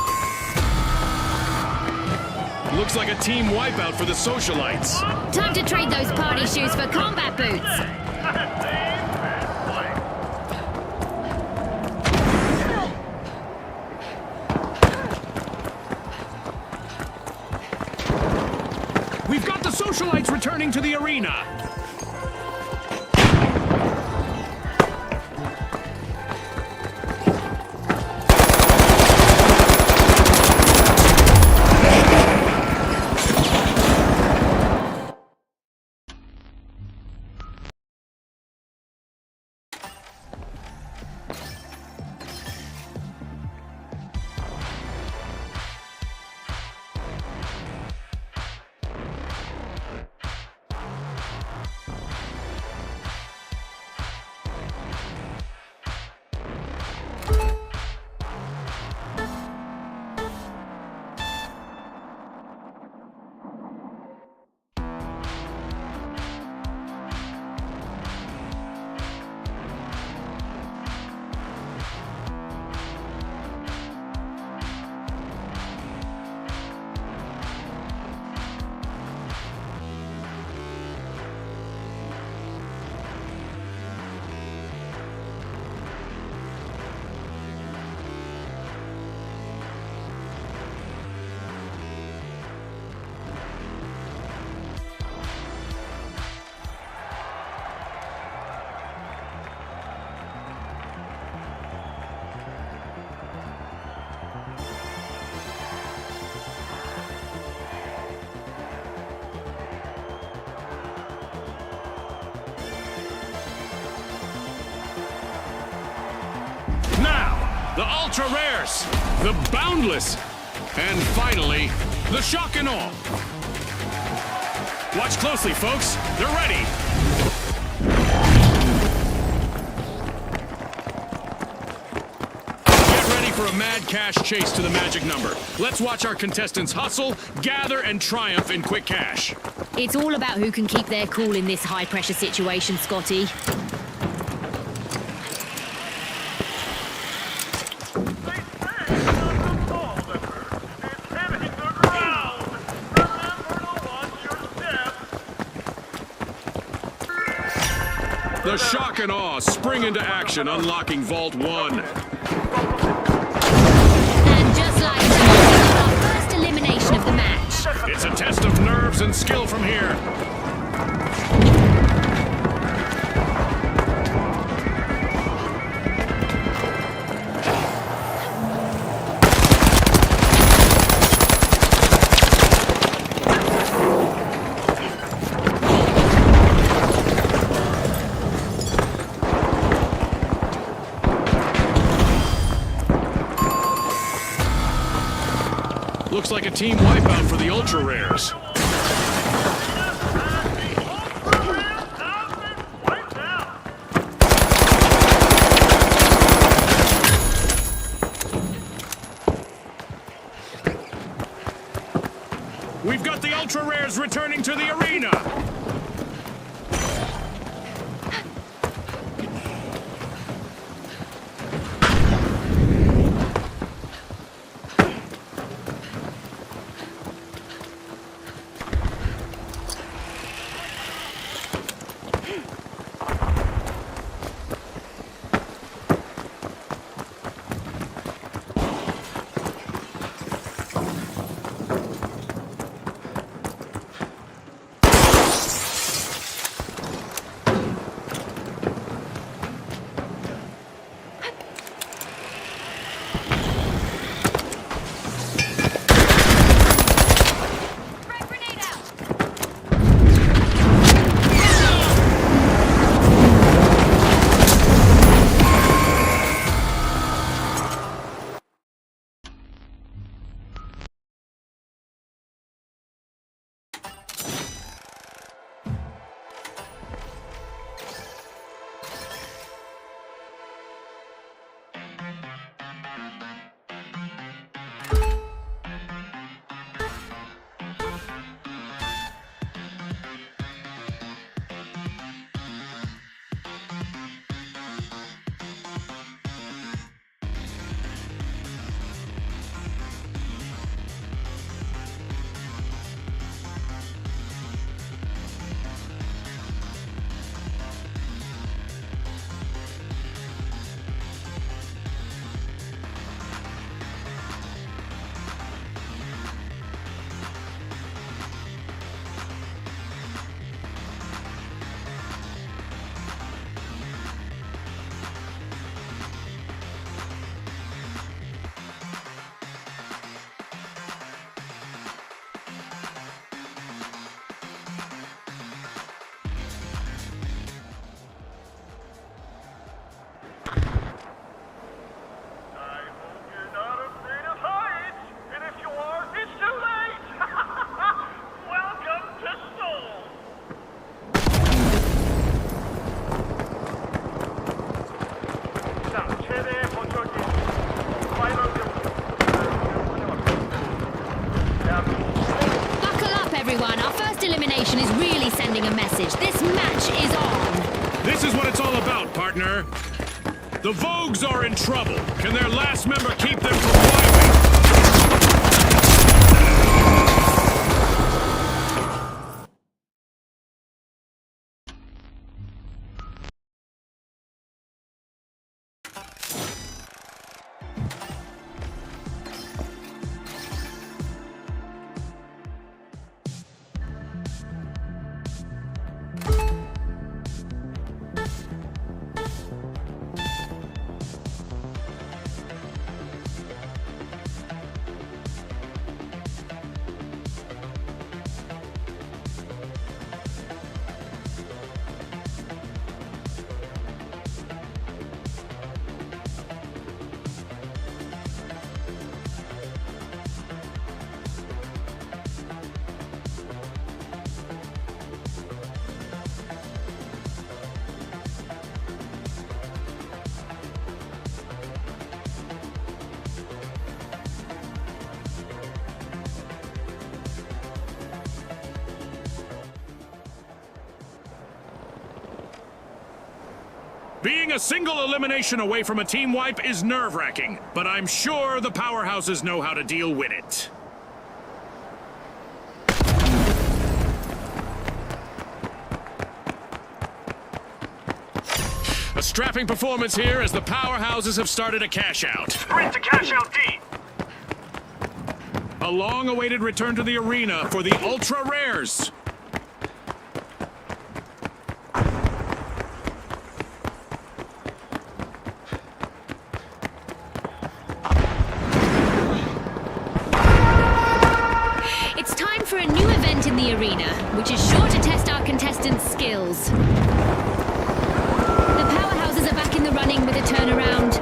Looks like a team wipeout for the socialites. Time to trade those party shoes for combat boots. We've got the socialites returning to the arena! the ultra rares, the boundless, and finally, the shock and awe. Watch closely, folks. They're ready. Get ready for a mad cash chase to the magic number. Let's watch our contestants hustle, gather, and triumph in quick cash. It's all about who can keep their cool in this high-pressure situation, Scotty. They say not to fall, Leopard. It's hitting the ground. Remember to watch your step. The shock and awe spring into action, unlocking Vault 1. And just like that, we got our first elimination of the match. It's a test of nerves and skill from here. Looks like a team wipeout for the ultra rares. We've got the ultra rares returning to the arena. This is what it's all about, partner. The Vogues are in trouble. Can their last member keep them from wiping? Being a single elimination away from a team wipe is nerve-wracking, but I'm sure the powerhouses know how to deal with it. A strapping performance here as the powerhouses have started a cash out. Sprint to cash out D. A long-awaited return to the arena for the Ultra Rares. It's time for a new event in the arena, which is sure to test our contestants' skills. The powerhouses are back in the running with a turnaround.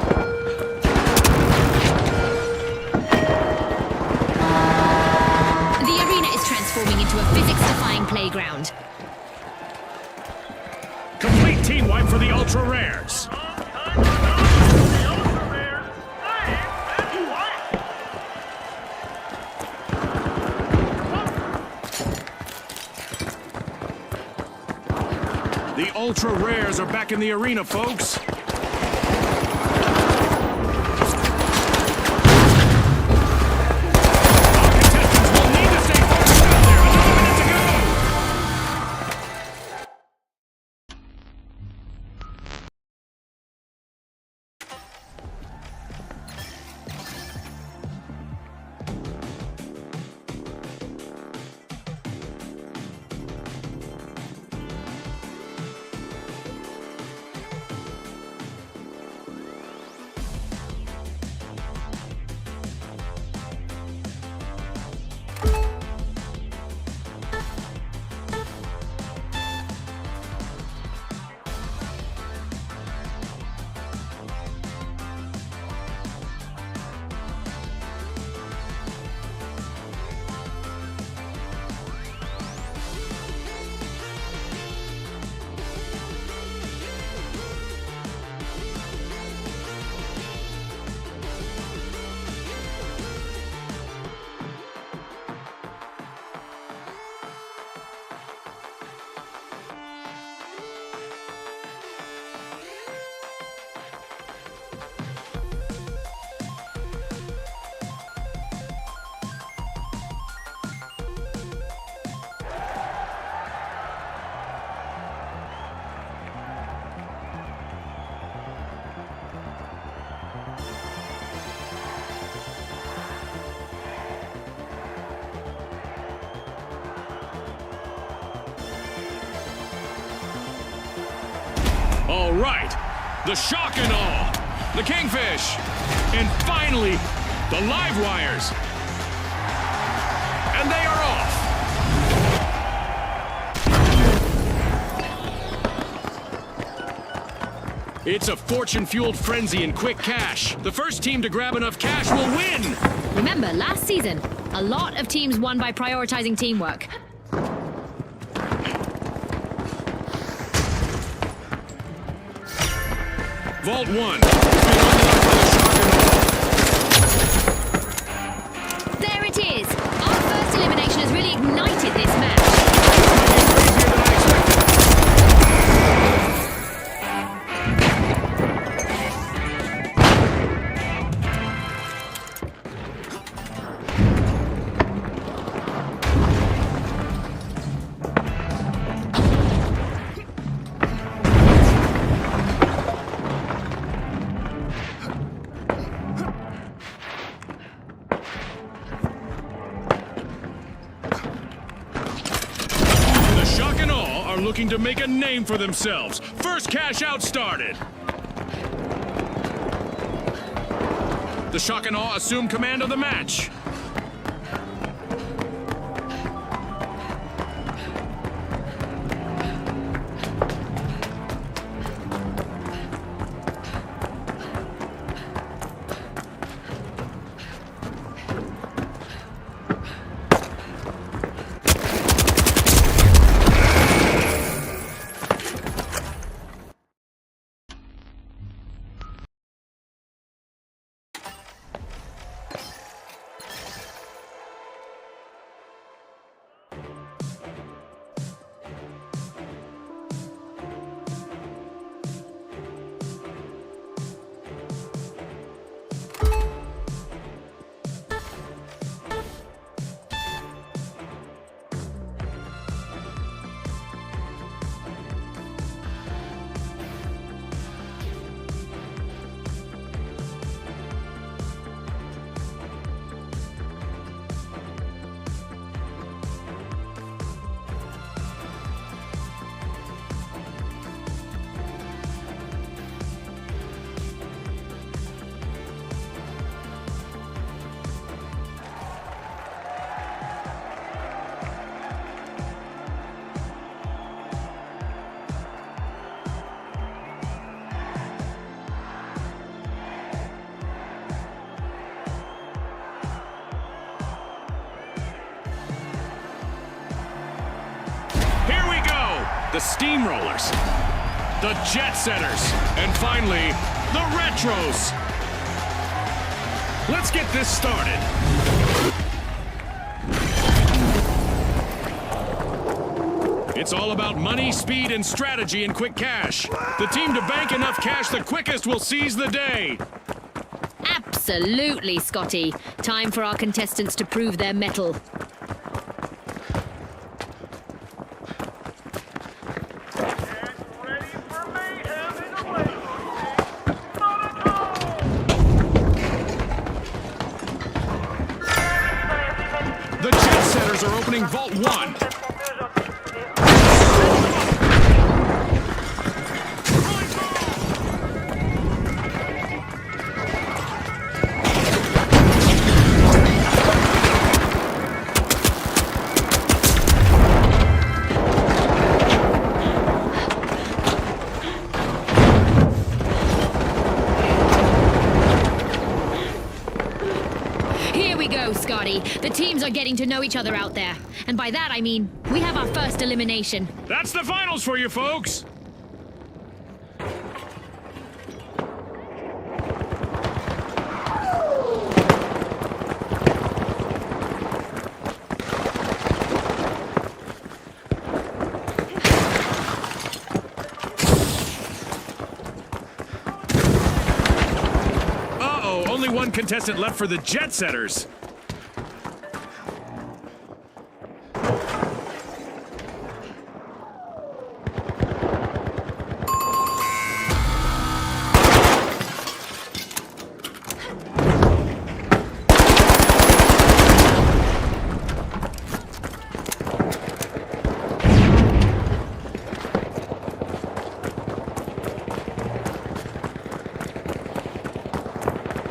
The arena is transforming into a physics-defying playground. Complete team wipe for the Ultra Rares. The Ultra Rares save this wipe. The Ultra Rares are back in the arena, folks. All right, the shock and awe, the Kingfish, and finally, the live wires. And they are off. It's a fortune-fueled frenzy in quick cash. The first team to grab enough cash will win. Remember, last season, a lot of teams won by prioritizing teamwork. Vault 1 has been unlocked by the shock and awe. There it is! Our first elimination has really ignited this match. Crazier than I looking to make a name for themselves. First cash out started. The Shock and Awe assume command of the match. Steamrollers, the Jet Setters, and finally, the Retros. Let's get this started. It's all about money, speed, and strategy in quick cash. The team to bank enough cash the quickest will seize the day. Absolutely, Scotty. Time for our contestants to prove their mettle. Get ready for mayhem in the way. Not at all. The Jet Setters are opening Vault 1. Here we go, Scotty. The teams are getting to know each other out there. And by that, I mean, we have our first elimination. That's the finals for you folks. Uh-oh, only one contestant left for the Jet Setters.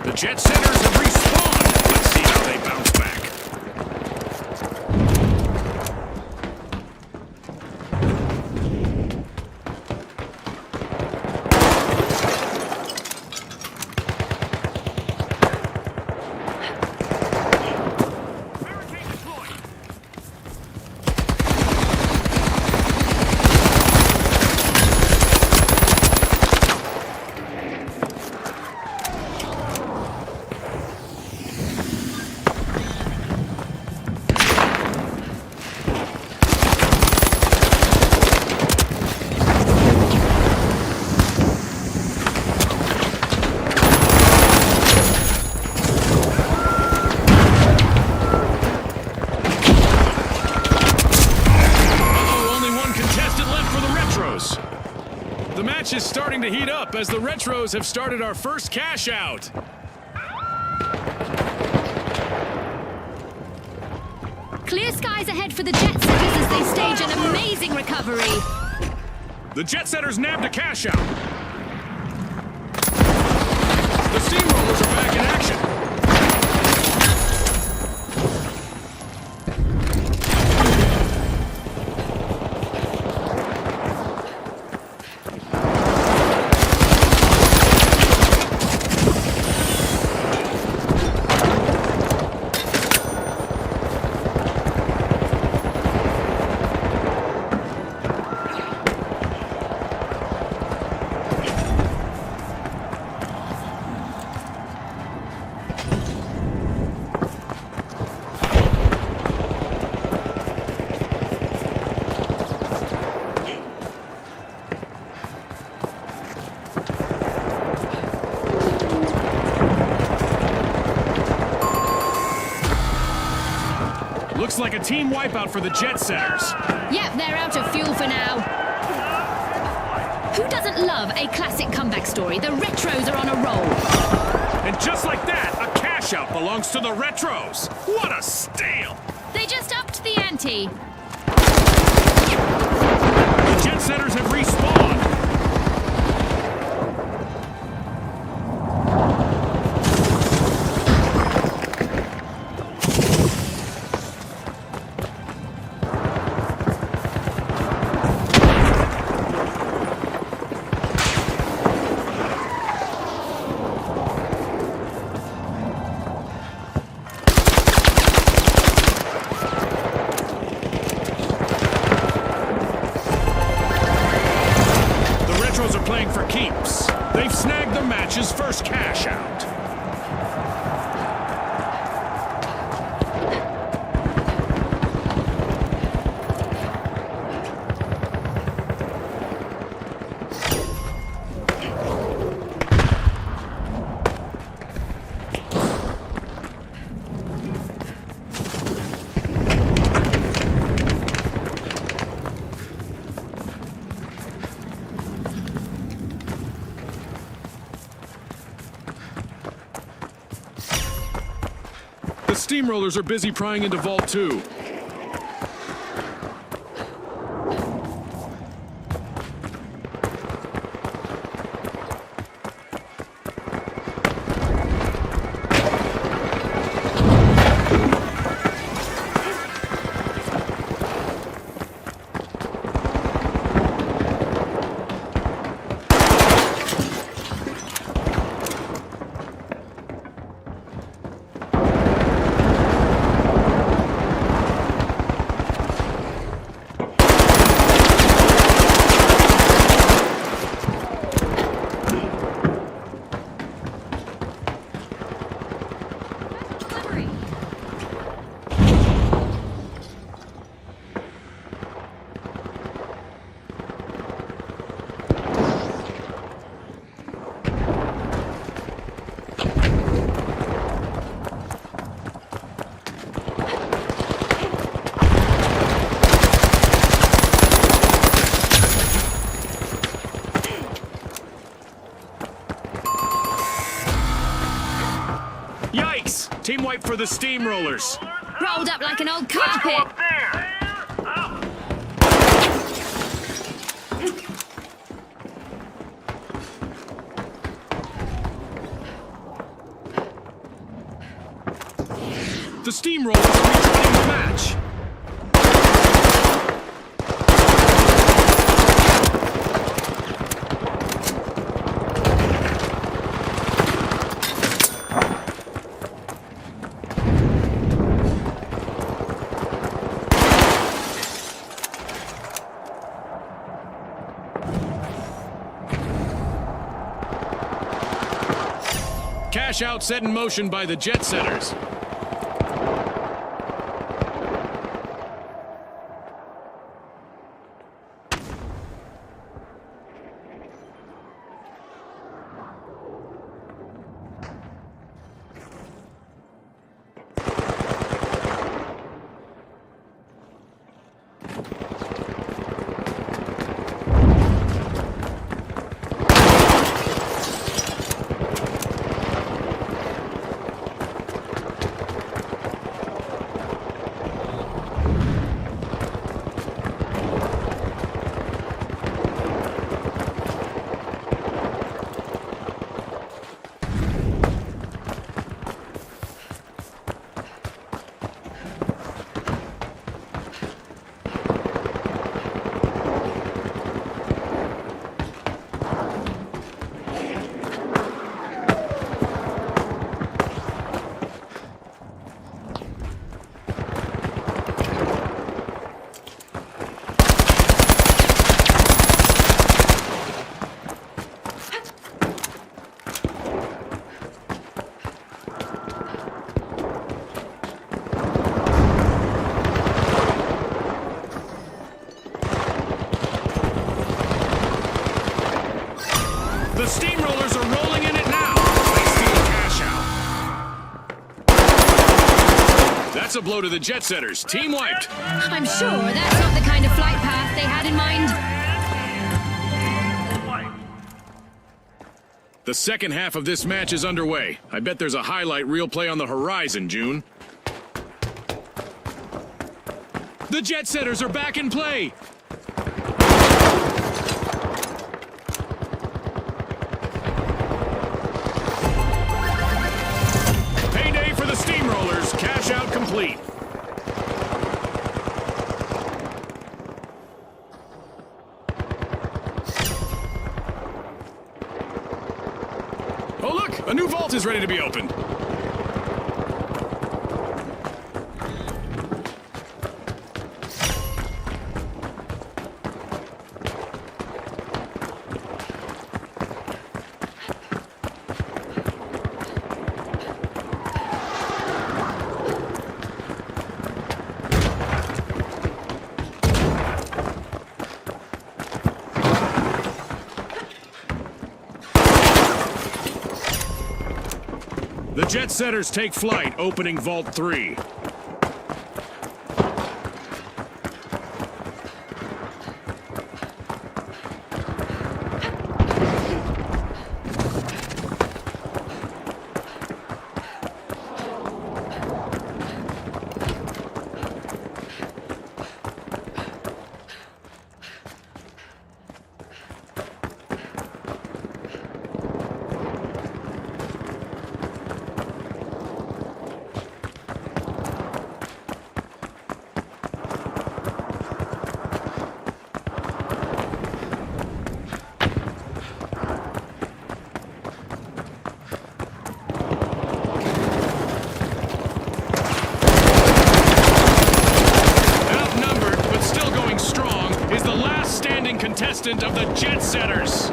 The Jet Setters have respawned. Let's see how they bounce back. Barricade deployed. Uh-oh, only one contestant left for the Retros. The match is starting to heat up as the Retros have started our first cash out. Clear skies ahead for the Jet Setters as they stage an amazing recovery. The Jet Setters nabbed a cash out. The Steamrollers are back in action. Looks like a team wipeout for the Jet Setters. Yep, they're out of fuel for now. Who doesn't love a classic comeback story? The Retros are on a roll. And just like that, a cash out belongs to the Retros. What a steal! They just upped the ante. The Jet Setters have respawned. first cash out. The steamrollers are busy prying into Vault 2. Yikes! Team wipe for the steamrollers. Rolled up like an old carpet. Up there! Out! The steamrollers are rejoining the match. Cash out set in motion by the jet setters. The steamrollers are rolling in it now. They steal a cash out. That's a blow to the jet setters. Team wiped. I'm sure that's not the kind of flight path they had in mind. The second half of this match is underway. I bet there's a highlight reel play on the horizon, June. The jet setters are back in play. Payday for the steamrollers. Cash out complete. Oh look, a new vault is ready to be opened. Jet Setters take flight, opening Vault 3. Contestant of the Jet Setters.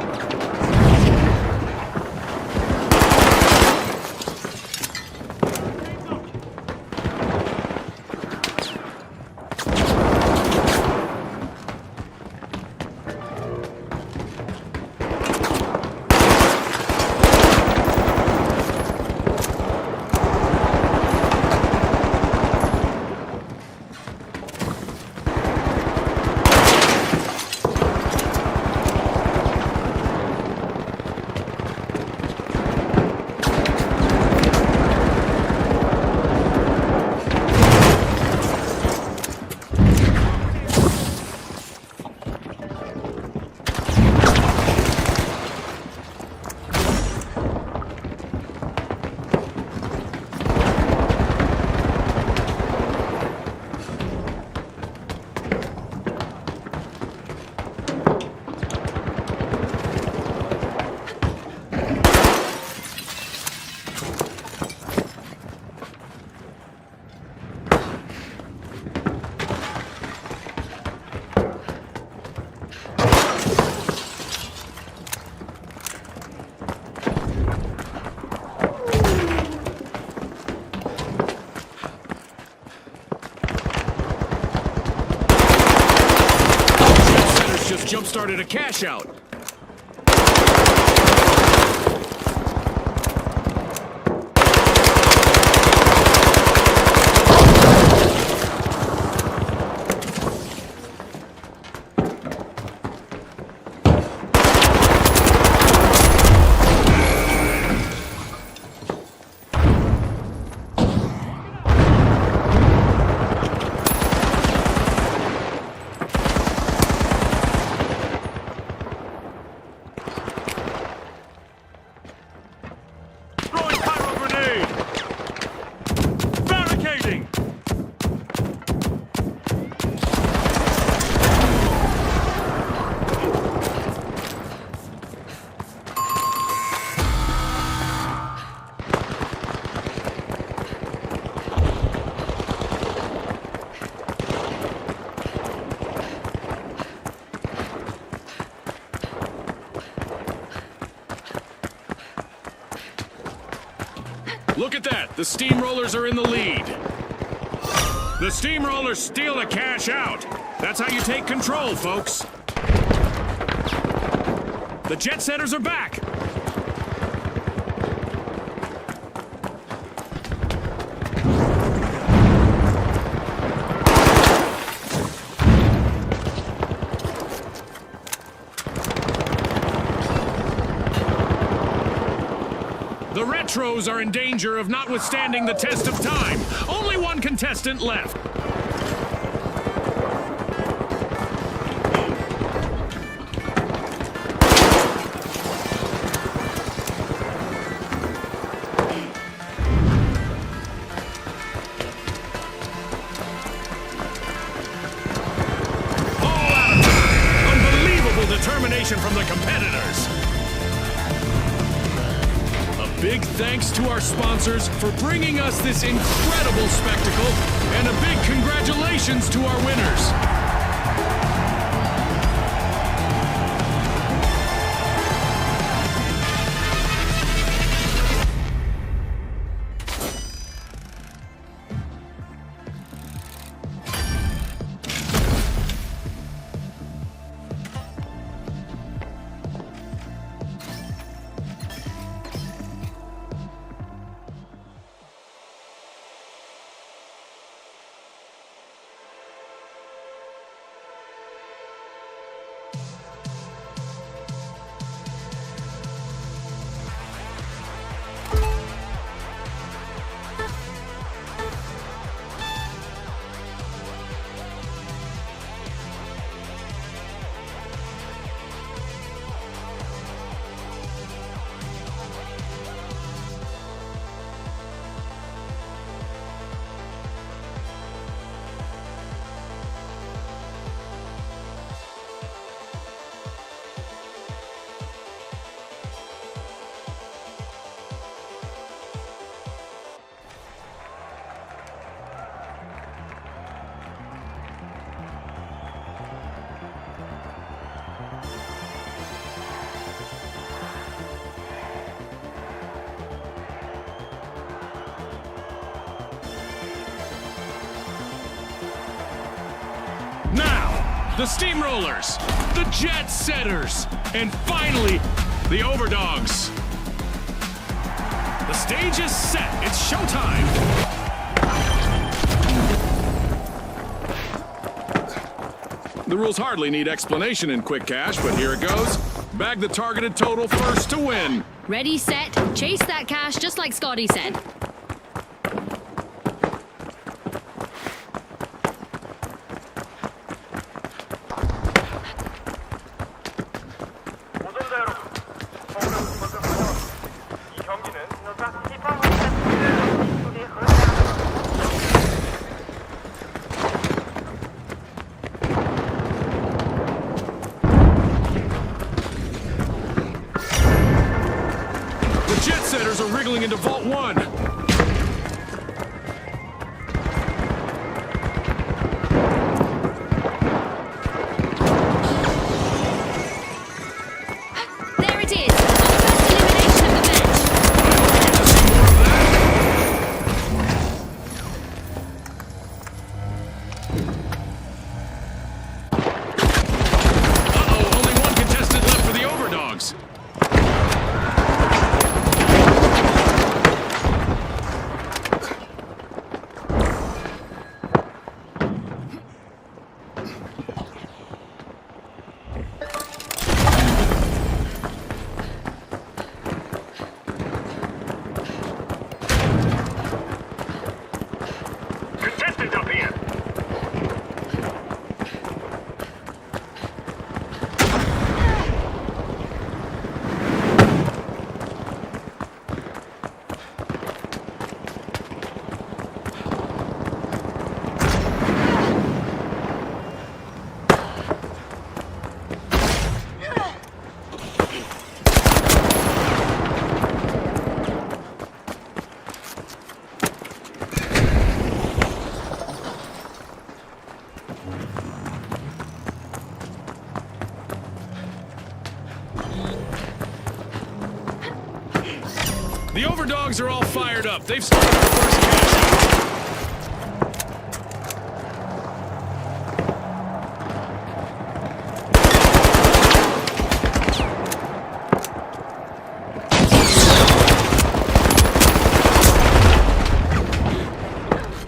Jump-started a cash out. Look at that! The Steamrollers are in the lead. The Steamrollers steal the cash out. That's how you take control, folks. The Jet Setters are back. The Retros are in danger of not withstanding the test of time. Only one contestant left. All out of time. Unbelievable determination from the competitors. Big thanks to our sponsors for bringing us this incredible spectacle, and a big congratulations to our winners. Now, the Steamrollers, the Jet Setters, and finally, the Overdogs. The stage is set. It's showtime. The rules hardly need explanation in Quick Cash, but here it goes. Bag the targeted total first to win. Ready, set, chase that cash just like Scotty said. 우승자 여러분, 서울의 먼저 가요. 이 경기는 FIFA 국제대회 The Jet Setters are wriggling into Vault 1. There it is, our first elimination of the match. Uh-oh, only one contestant left for the Overdogs. contestant up here. The Overdogs are all fired up. They've started the first cash out.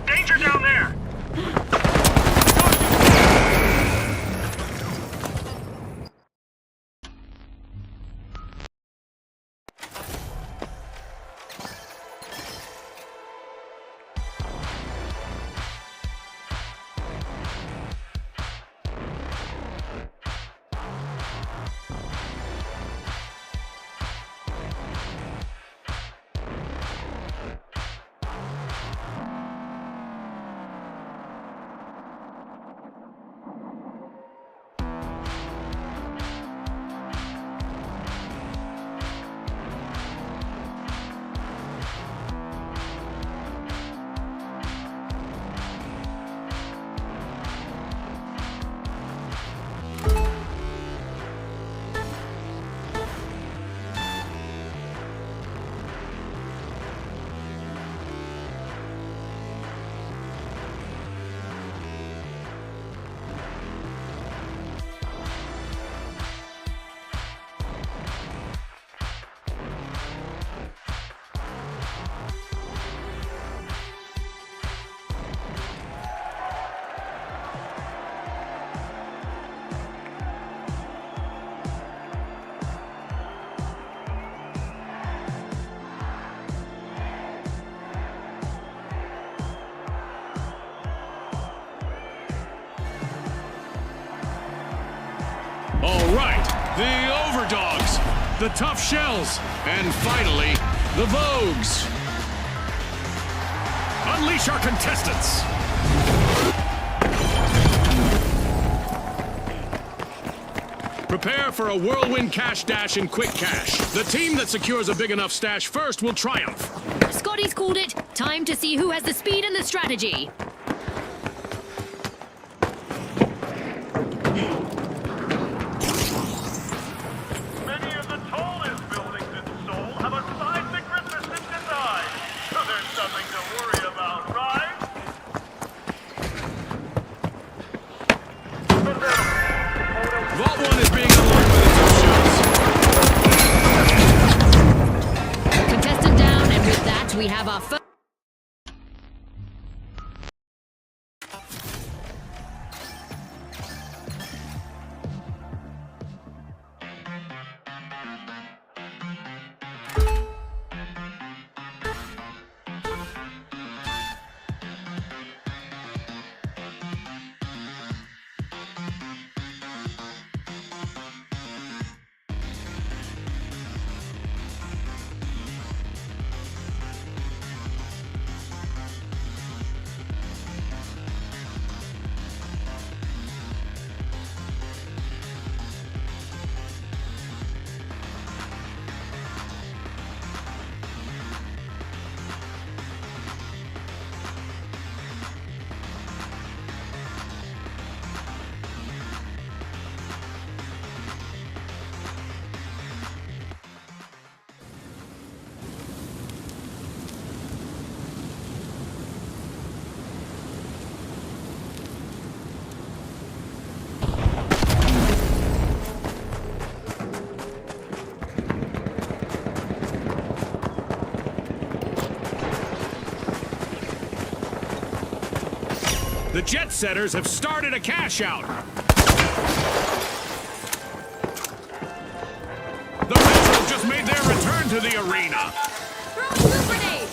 Danger down there. All right, the Overdogs, the Tough Shells, and finally, the Vogues. Unleash our contestants. Prepare for a whirlwind cash dash in Quick Cash. The team that secures a big enough stash first will triumph. Scotty's called it. Time to see who has the speed and the strategy. Many of the tallest buildings in Seoul have a seismic resistant design, so there's nothing to worry about, right? Jet Setters have started a cash out. The Retros just made their return to the arena. Throwing blue grenade!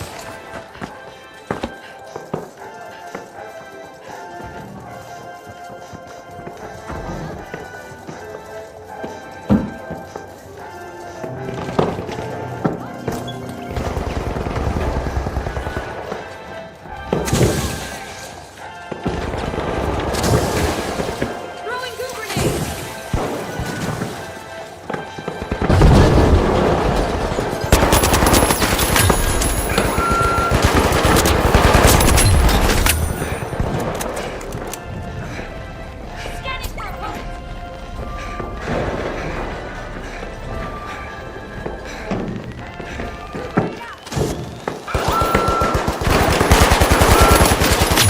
Throwing goo grenade! Scanning for opponent!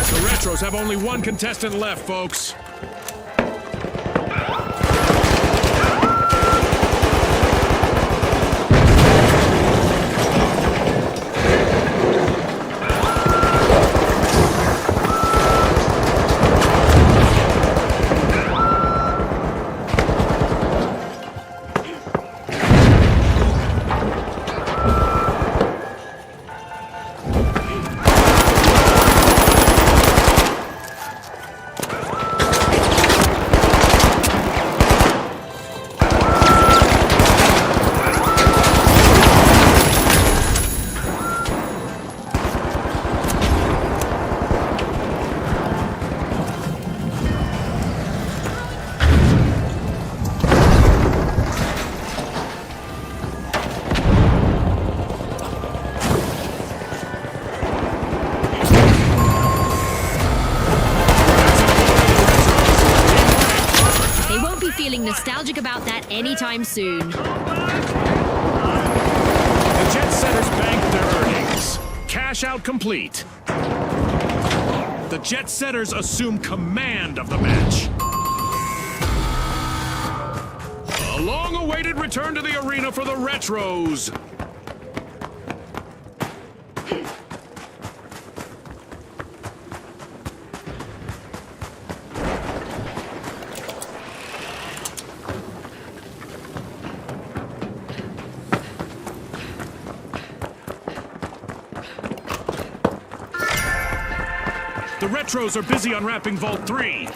The Retros have only one contestant left, folks. They won't be feeling nostalgic about that anytime soon. The Jet Setters banked their earnings. Cash out complete. The Jet Setters assume command of the match. A long-awaited return to the arena for the Retros. The Retros are busy unwrapping Vault 3.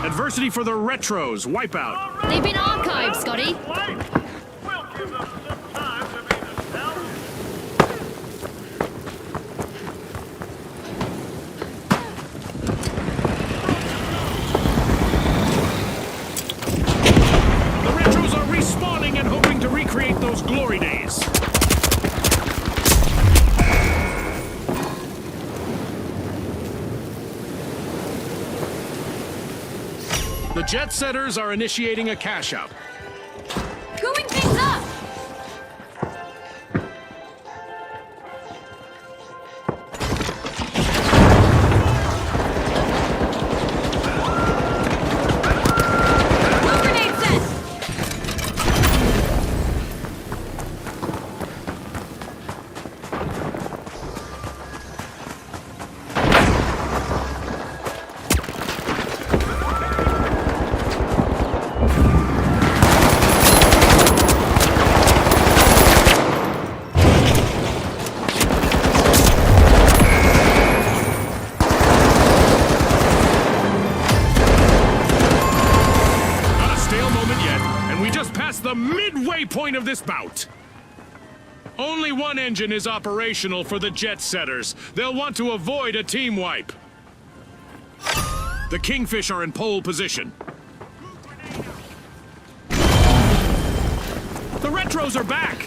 Adversity for the Retros. Wipeout. They've been archived, Scotty. We'll give them some time to be nostalgic. The Retros are respawning and hoping to recreate those glory days. The Jet Setters are initiating a cash out. Going things up! Blue grenade set! The midway point of this bout. Only one engine is operational for the Jet Setters. They'll want to avoid a team wipe. The Kingfish are in pole position. The Retros are back.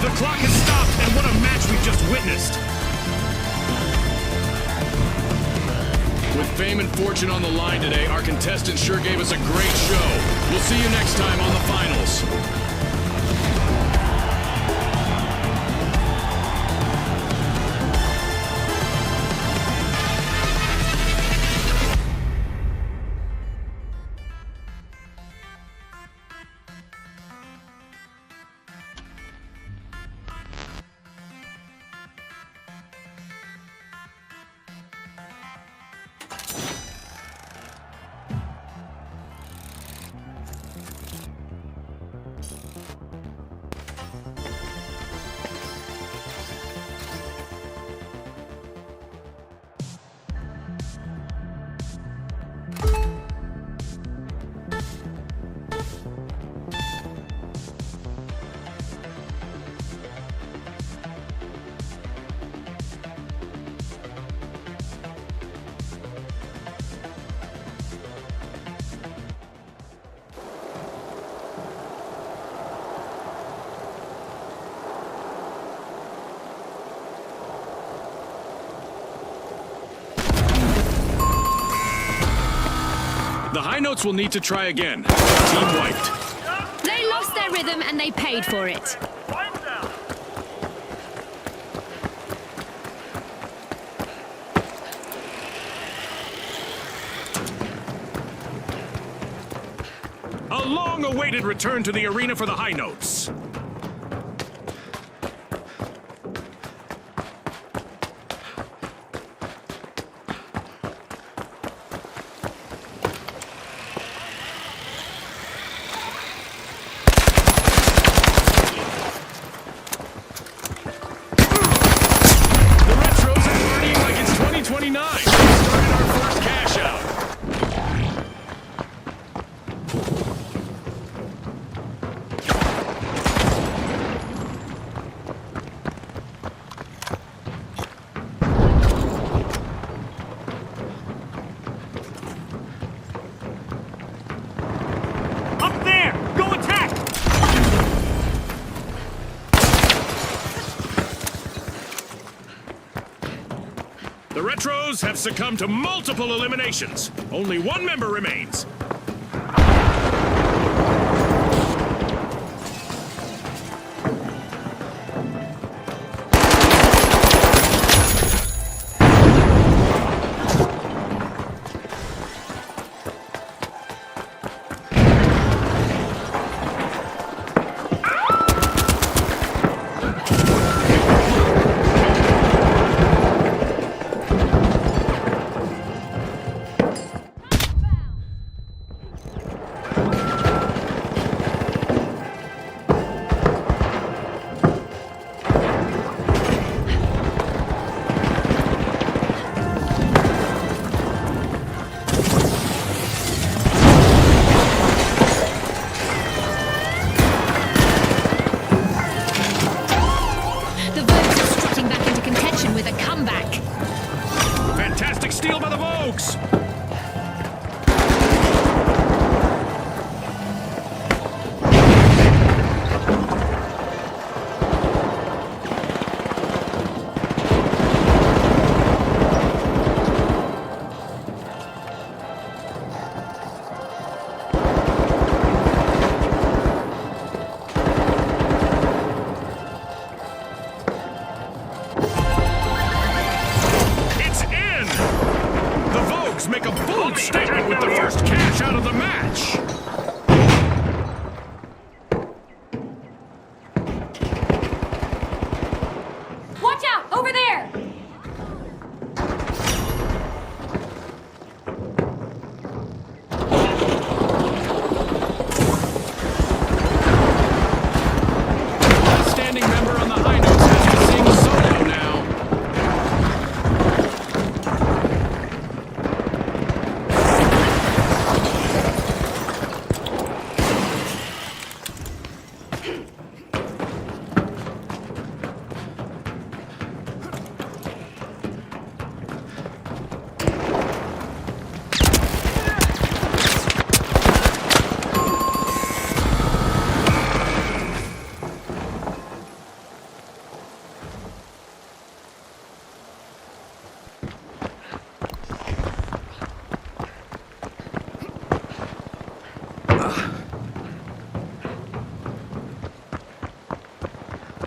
The clock has stopped, and what a match we've just witnessed! With fame and fortune on the line today, our contestants sure gave us a great show. We'll see you next time on the finals. The High Notes will need to try again. Team wiped. They lost their rhythm and they paid for it. Wiped out. A long-awaited return to the arena for the High Notes. The Retros are partying like it's 2029. We started our first cash out. Up there! Go attack! The Retros have succumbed to multiple eliminations. Only one member remains.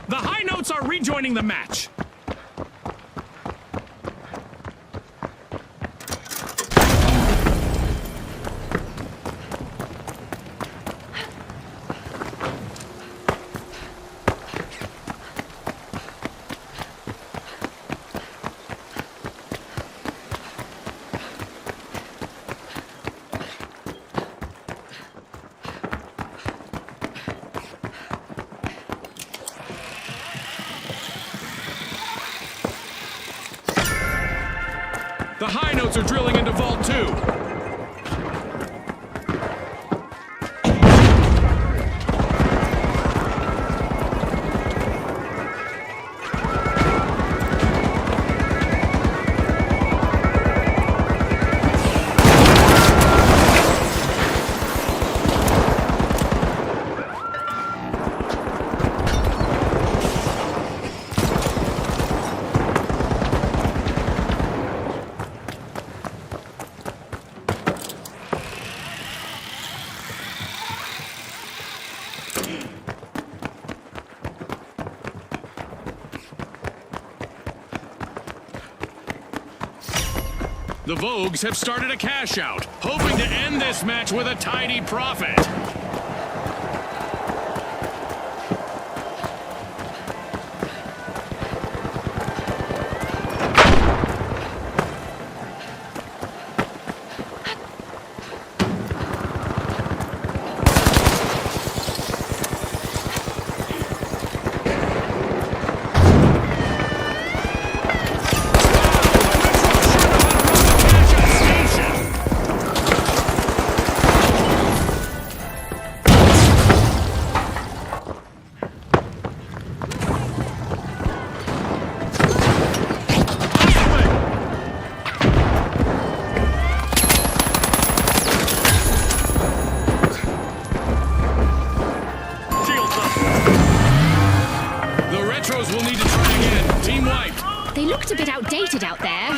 The High Notes are rejoining the match. The High Notes are drilling into Vault 2. The Vogues have started a cash out, hoping to end this match with a tidy profit. They looked a bit outdated out there.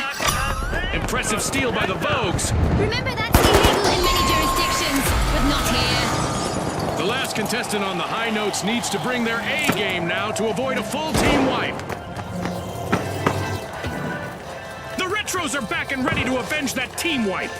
Impressive steal by the Vogues. Remember, that's illegal in many jurisdictions, but not here. The last contestant on the High Notes needs to bring their A game now to avoid a full team wipe. The Retros are back and ready to avenge that team wipe.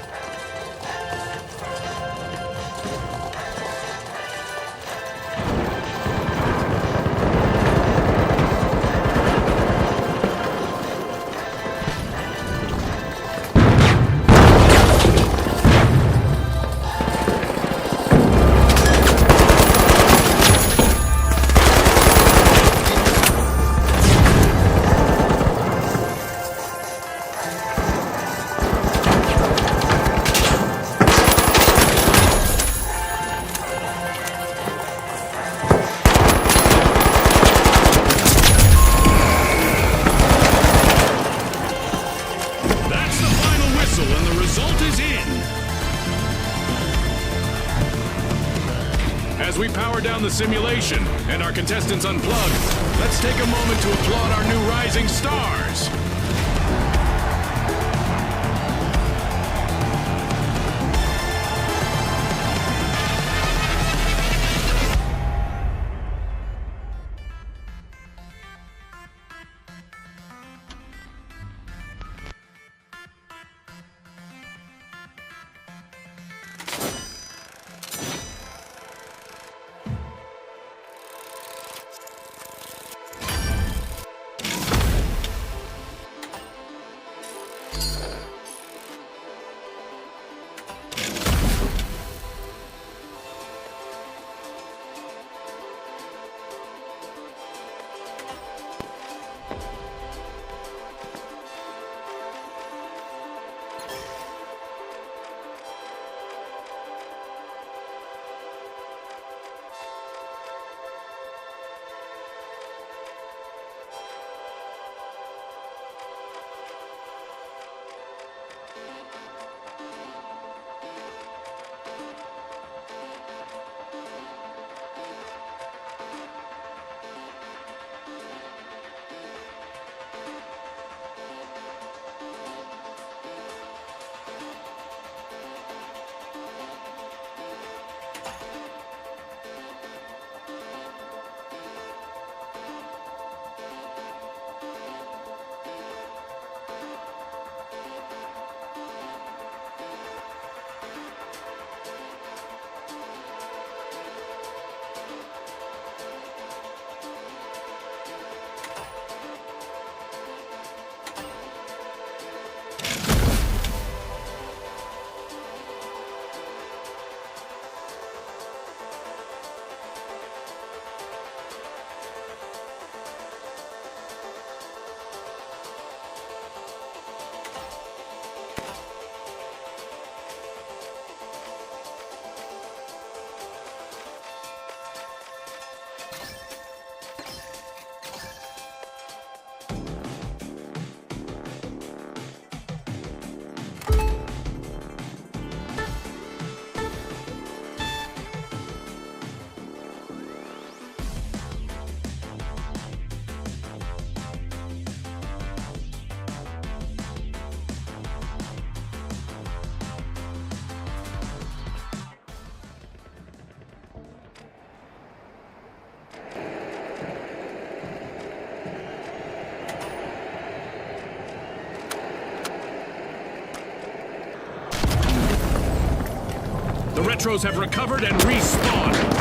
As we power down the simulation and our contestants unplug, let's take a moment to applaud our new rising stars. Retros have recovered and respawned.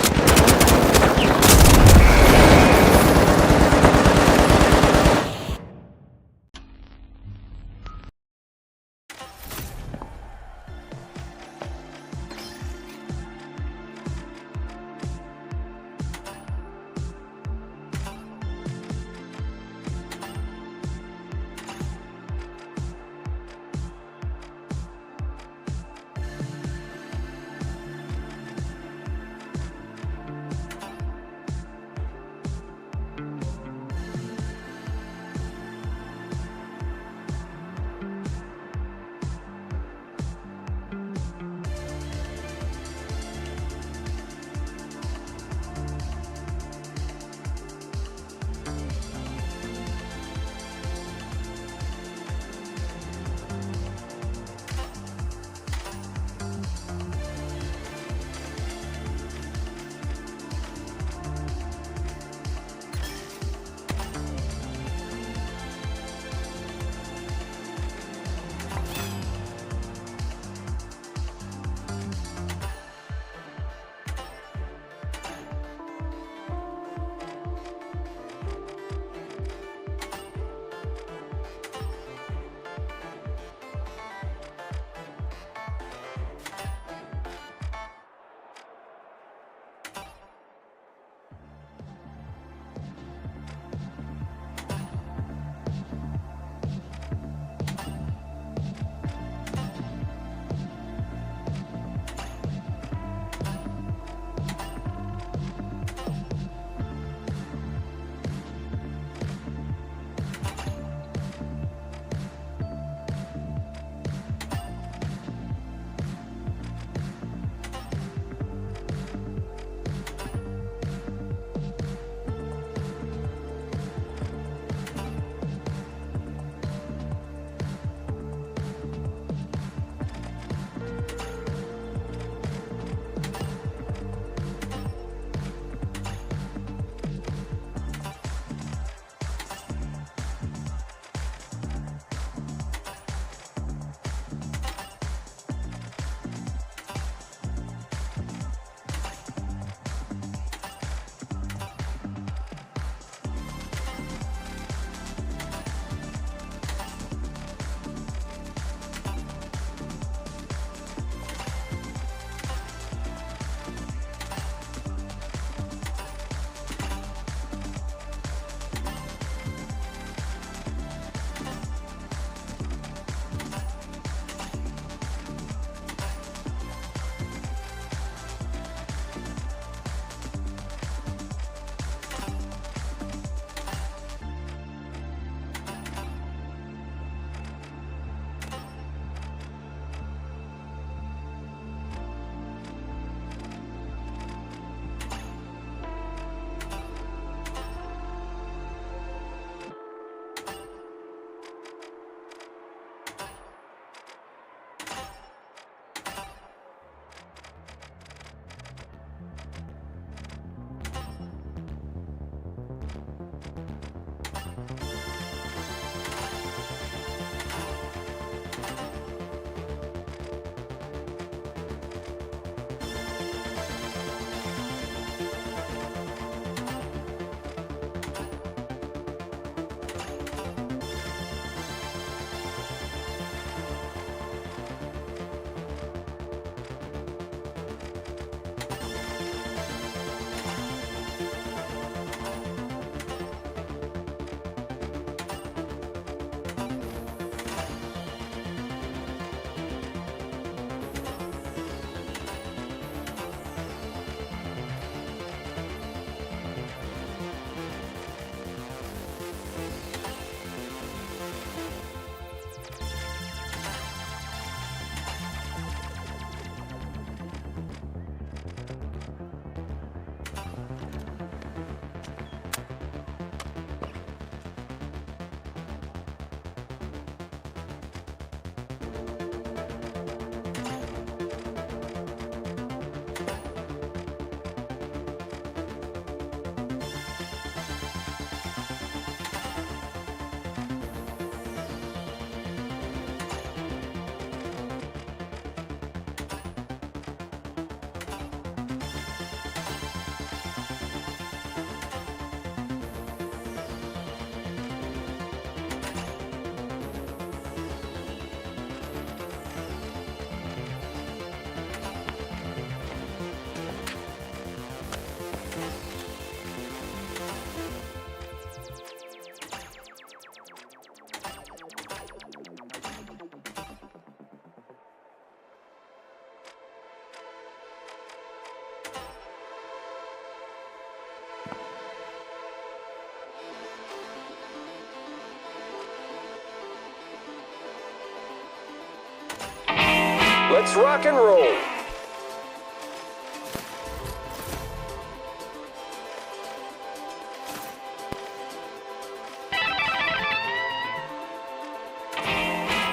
Let's rock and roll.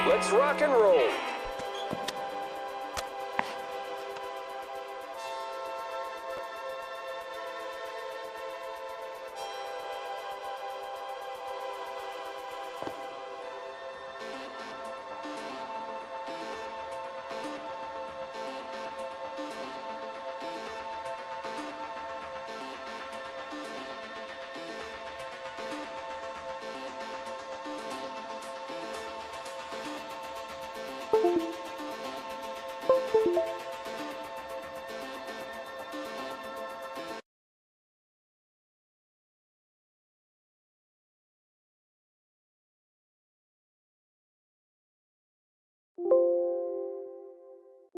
Let's rock and roll.